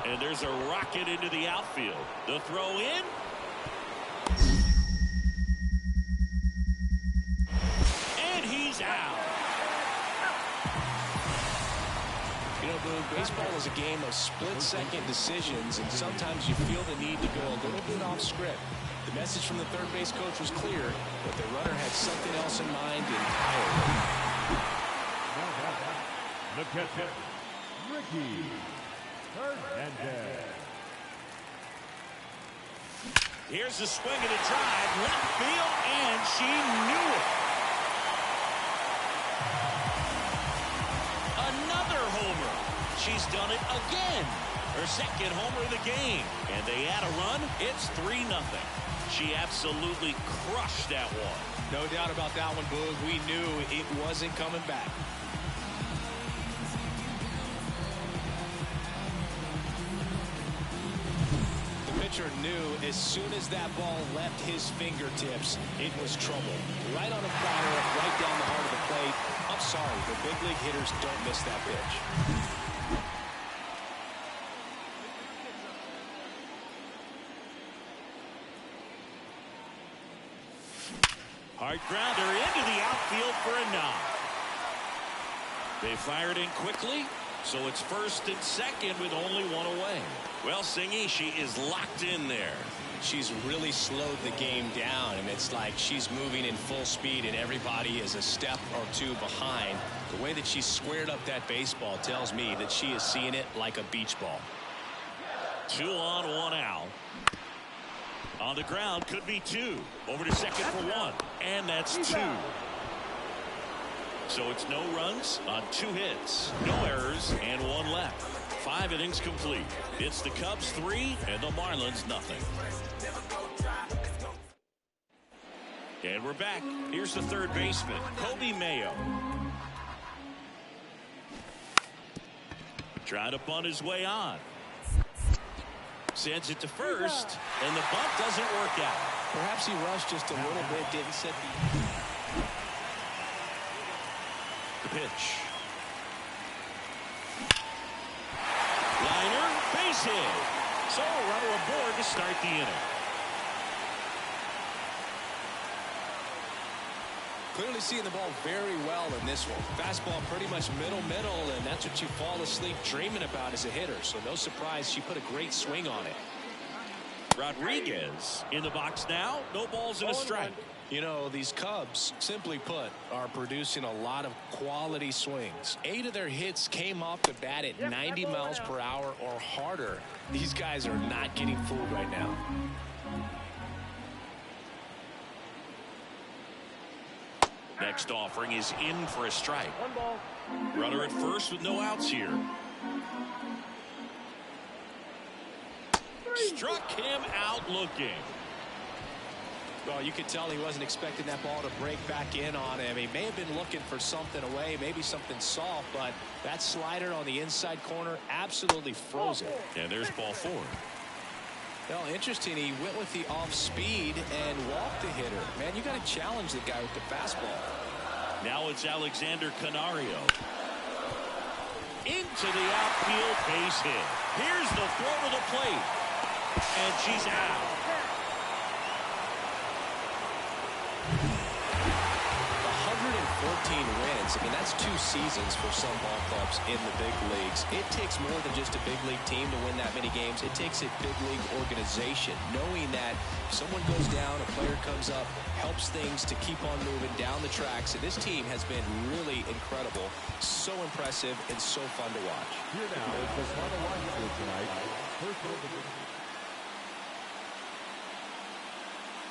And there's a rocket into the outfield. The throw in. Out. You know, Boog, baseball is a game of split-second decisions, and sometimes you feel the need to go a little bit off script. The message from the third base coach was clear, but the runner had something else in mind entirely. The catcher, Ricky Hernandez. Here's the swing and a drive, left field, and she knew it. She's done it again. Her second homer of the game. And they add a run. It's 3-0. She absolutely crushed that one. No doubt about that one, Boog. We knew it wasn't coming back. The pitcher knew as soon as that ball left his fingertips, it was trouble. Right on the platter, right down the heart of the plate. I'm sorry, the big league hitters don't miss that pitch. Hard grounder into the outfield for a knock. They fired in quickly, so it's first and second with only one away. Well, Singy, she is locked in there. She's really slowed the game down, and it's like she's moving in full speed and everybody is a step or two behind. The way that she squared up that baseball tells me that she is seeing it like a beach ball. 2 on, 1 out. On the ground, could be 2. Over to second for 1, and that's 2. So it's no runs on 2 hits, no errors, and 1 left. 5 innings complete. It's the Cubs 3 and the Marlins nothing. And we're back. Here's the third baseman, Kobe Mayo. Trying to bunt his way on. Sends it to first, and the bunt doesn't work out. Perhaps he rushed just a little bit, didn't set the pitch. Liner, base hit. So a runner aboard to start the inning. Clearly seeing the ball very well in this one. Fastball pretty much middle, and that's what you fall asleep dreaming about as a hitter. So no surprise she put a great swing on it. Rodriguez in the box now. No balls and a strike. You know, these Cubs, simply put, are producing a lot of quality swings. 8 of their hits came off the bat at 90 miles per hour or harder. These guys are not getting fooled right now. Next offering is in for a strike. Runner at first with no outs here. Struck him out looking. Well, you could tell he wasn't expecting that ball to break back in on him. He may have been looking for something away, maybe something soft, but that slider on the inside corner absolutely froze it. And there's ball 4. Well, interesting. He went with the off speed and walked the hitter. Man, you got to challenge the guy with the fastball. Now it's Alexander Canario. Into the outfield, base hit. Here's the throw to the plate. And she's out. 114 wins. I mean, that's 2 seasons for some ball clubs in the big leagues. It takes more than just a big league team to win that many games. It takes a big league organization, knowing that if someone goes down, a player comes up, helps things to keep on moving down the tracks. And this team has been really incredible, so impressive, and so fun to watch. Here now is the final line for tonight. First of the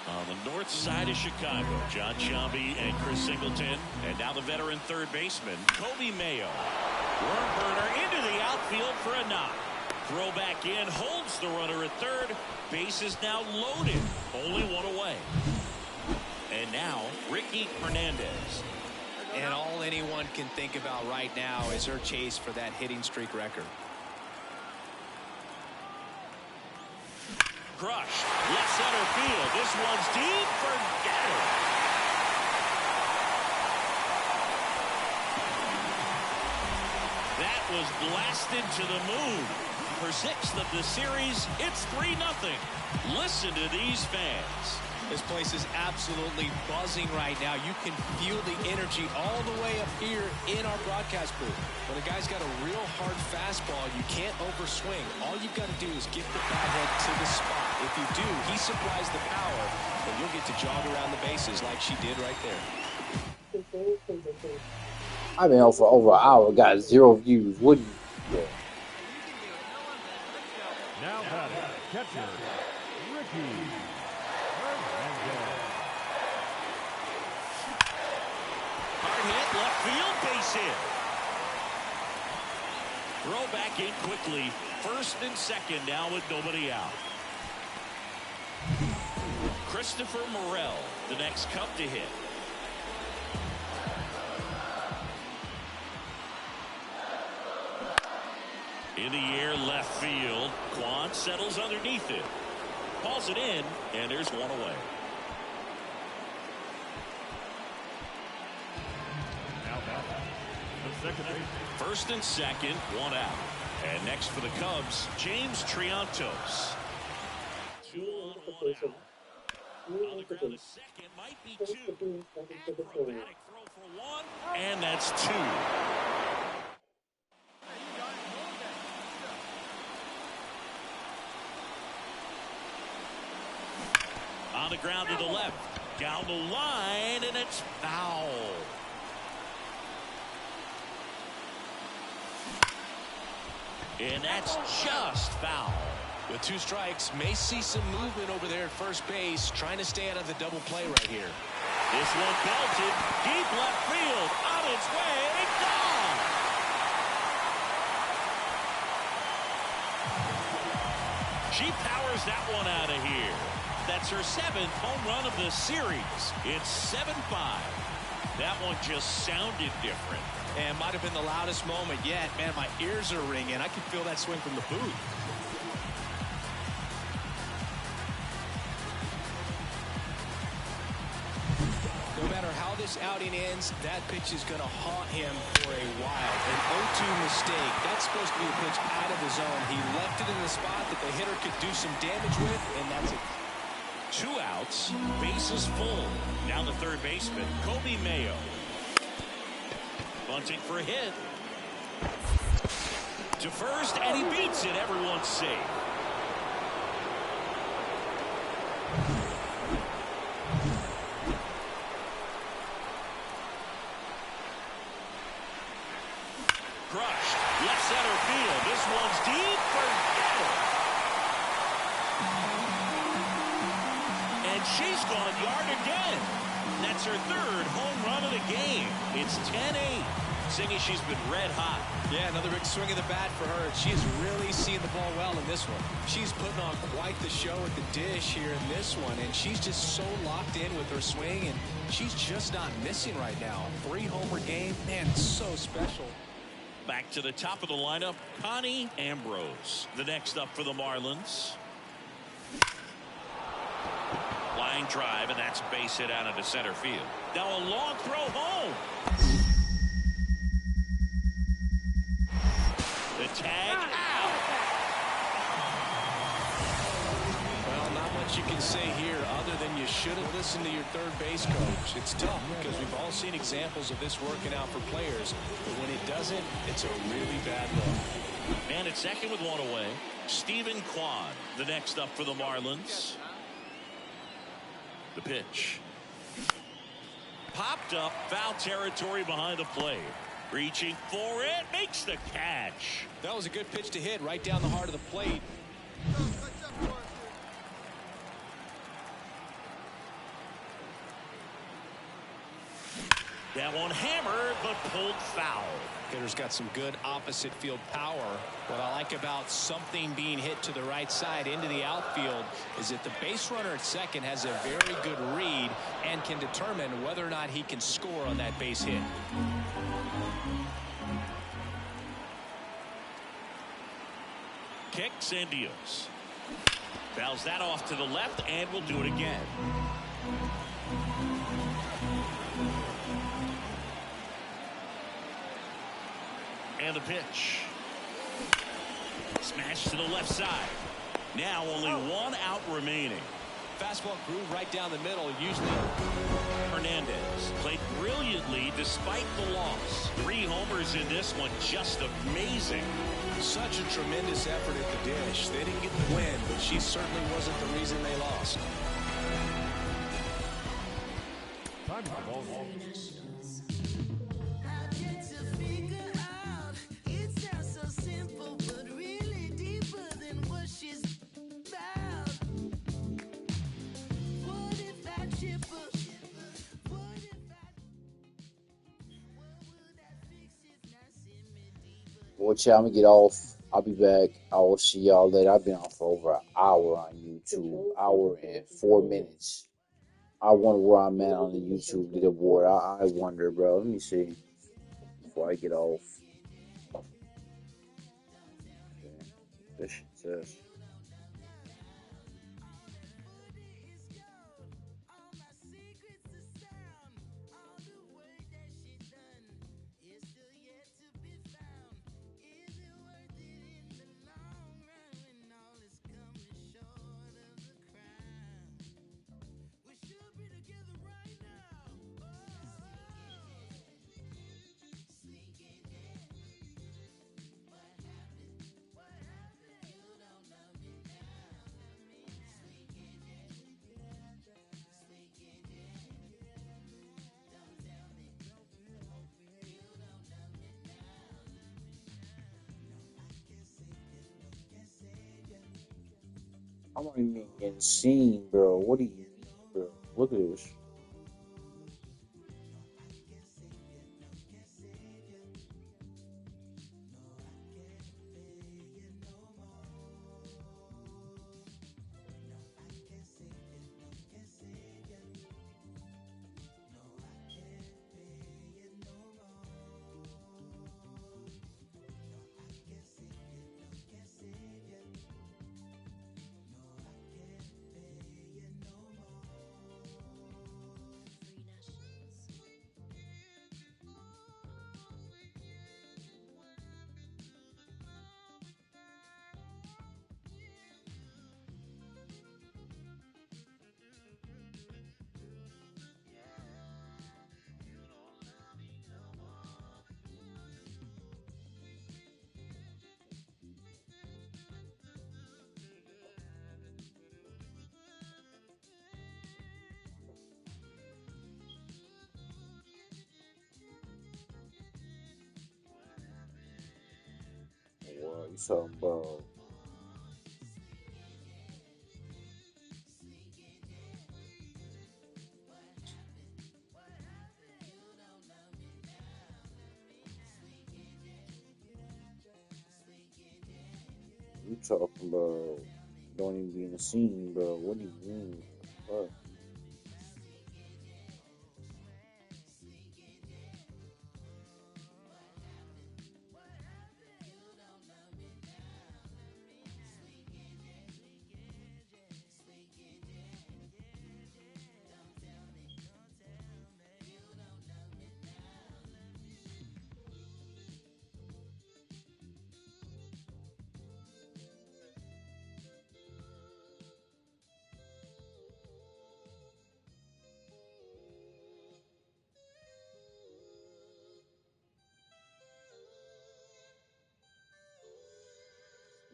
on the north side of Chicago, John Sciambi and Chris Singleton. And now the veteran third baseman, Kobe Mayo. Worm burner into the outfield for a knock. Throw back in, holds the runner at third. Base is now loaded. Only 1 away. And now, Ricky Hernandez. And all anyone can think about right now is her chase for that hitting streak record. Crushed. Left center field. This one's deep. Forget it. That was blasted to the moon. For 6th of the series, it's 3-0. Listen to these fans. This place is absolutely buzzing right now. You can feel the energy all the way up here in our broadcast booth. When a guy's got a real hard fastball, you can't overswing. All you've got to do is get the bat head to the spot. If you do, he supplies the power, and you'll get to jog around the bases like she did right there. I've been on for over an hour, got 0 views. What do you do? now batting, catcher, Ricky Hernandez. Hard hit, left field, base hit. Throw back in quickly. First and second now with nobody out. Christopher Morel, the next Cub to hit. In the air, left field. Kwan settles underneath it. Pulls it in, and there's 1 away. Now batting, the second baseman. First and second, 1 out. And next for the Cubs, James Triantos. 2 on, 1 out. On the ground, the second, might be two. Acrobatic throw for one, and that's two. On the ground to the left, down the line, and it's foul. And that's just foul. With 2 strikes, may see some movement over there at first base, trying to stay out of the double play right here. This one belted deep left field, on its way, gone. She powers that one out of here. That's her 7th home run of the series. It's 7-5. That one just sounded different. And might have been the loudest moment yet. Man, my ears are ringing. I can feel that swing from the booth. No matter how this outing ends, that pitch is going to haunt him for a while. An 0-2 mistake. That's supposed to be a pitch out of the zone. He left it in the spot that the hitter could do some damage with, and that's it. 2 outs, bases full. Down the third baseman, Kobe Mayo. Bunting for a hit. To first, and he beats it. Everyone's safe. Crushed. Left center field. This one's deep. Forget it. And she's gone yard again. That's her 3rd home run of the game. It's 10-8. Singy, she's been red hot. Yeah, another big swing of the bat for her. She is really seeing the ball well in this one. She's putting on quite the show at the dish here in this one, and she's just so locked in with her swing, and she's just not missing right now. 3-homer game, man, it's so special. Back to the top of the lineup, Connie Ambrose. The next up for the Marlins. Line drive, and that's base hit out into center field. Now a long throw home. The tag out. Well, not much you can say here other than you should have listened to your third base coach. It's tough because we've all seen examples of this working out for players, but when it doesn't, it's a really bad look. And it's second with 1 away. Stephen Kwan, the next up for the Marlins. The pitch. Popped up, foul territory behind the plate. Reaching for it, makes the catch. That was a good pitch to hit right down the heart of the plate. That one hammered, but pulled foul. Hitter's got some good opposite field power. What I like about something being hit to the right side into the outfield is that the base runner at second has a very good read and can determine whether or not he can score on that base hit. Kicks and deals. Fouls that off to the left, and will do it again. And the pitch. Smash to the left side. Now only 1 out remaining. Fastball groove right down the middle. Usually Hernandez played brilliantly despite the loss. 3 homers in this one. Just amazing. such a tremendous effort at the dish. They didn't get the win, but she certainly wasn't the reason they lost. Time for ball. Well, child, I'm gonna get off. I'll be back. I will see y'all later. I've been on for over an hour on YouTube, hour and 4 minutes. I wonder where I'm at on the YouTube leaderboard. I wonder, bro. Let me see before I get off. Okay. This shit says. I'm not even getting seen, bro. What do you mean, bro? Look at this. What you talking about? You talking about don't even be in the scene, bro? What do you mean? What?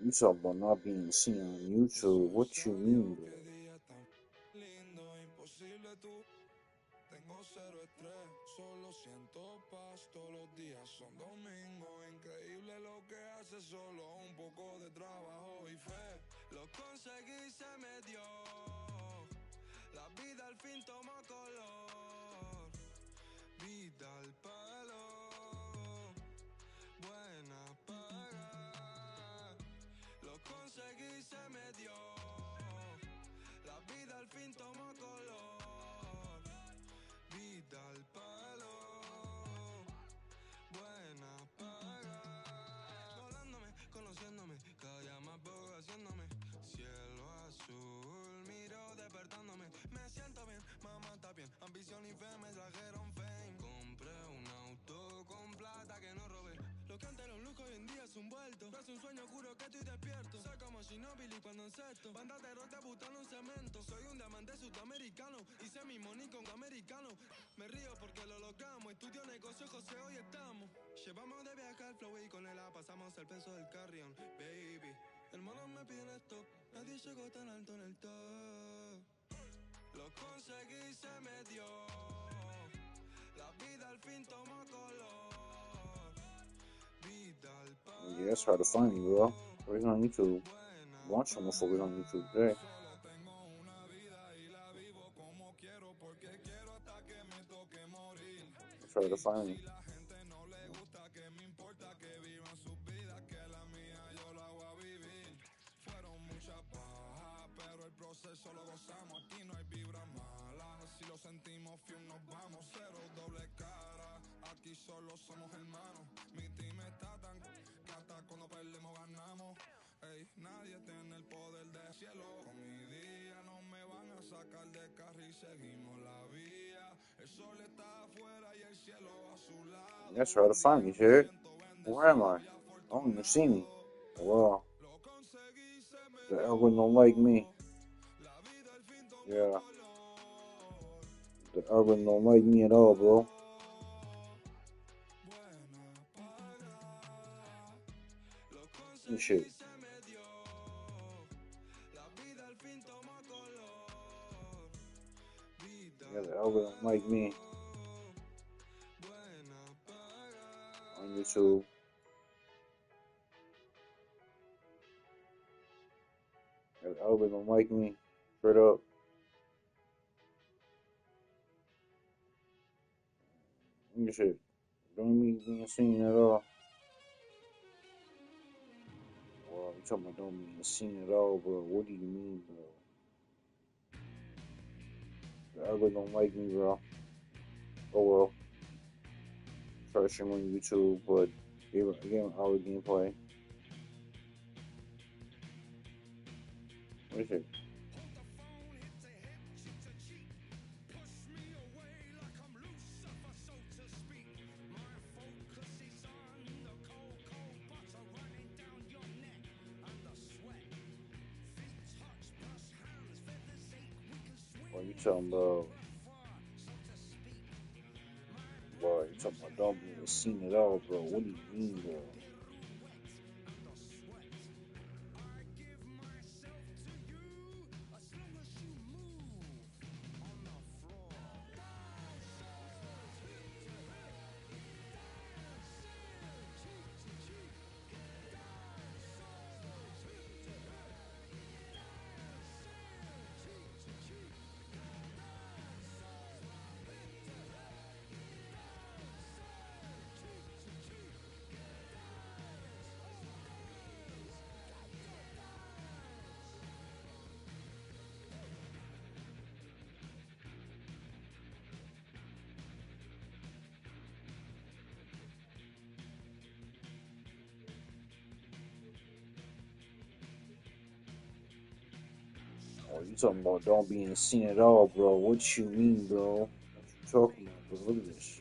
You talking about not being seen on YouTube? What you mean, bro? Tengo cero estrés, solo siento paz, todos los días son domingo, increíble lo que hace, solo un poco de trabajo y fe, lo conseguí, se me dio, la vida al fin tomó color, vida al palo, buena paga, lo conseguí, se me dio, la vida al fin tomó color. Vida al palo, buena paga. Volándome, conociéndome, cada día más poco haciéndome. Cielo azul, miro despertándome. Me siento bien, mamá está bien. Ambición y fe me trajeron fame. Compré un auto con plata que no robé. Lo que antes los lujos hoy en día es un vuelto. Es un sueño, juro que estoy despierto. Soy como Ginóbili cuando encesto. Banda de rock debutando un cemento. Soy un diamante sudamericano. Hice mi money con americano. Me río porque lo logramos. Estudio negocio, José, hoy estamos. Llevamos de viaje al flow y con él pasamos el peso del carrion. Baby, el mono me pide el stop. Nadie llegó tan alto en el top. Lo conseguí, se me dio. La vida al fin tomó color. Yeah, that's hard to find me, bro. Focus on YouTube. Watch some more focus on YouTube today. It's hard to find me. Solo gozamos, aquí no hay vibra mala. Si lo sentimos, fiel nos vamos. Cero doble cara, aquí solo somos hermanos. Mi team está tan que hasta cuando perdemos ganamos. Ey, nadie tiene el poder del cielo. Con mi día no me van a sacar de carril. Seguimos la vía. El sol está afuera y el cielo a su lado. That's hard to find me, shit. Where am I? I don't even see me. Well, the algorithm don't like me. Yeah. The algorithm don't like me at all, bro. And shit. Yeah, the algorithm don't like me. On YouTube. The hope they don't like me. Straight up. You shit. Don't mean being seen at all. Well, you talking about don't mean seen at all, bro. What do you mean, bro? The ugly don't like me, bro. Oh well. Try to stream on YouTube, but again, our gameplay. What is it? What you talking about? Boy, you talking about don't be seen at all, bro. What do you mean, bro? Oh, you talking about don't being seen at all, bro? What you mean, bro? What you talking about, bro? Look at this.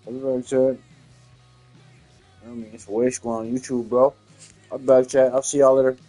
Everybody said, I mean, it's Waste on YouTube, bro. I'll be back, chat. I'll see y'all later.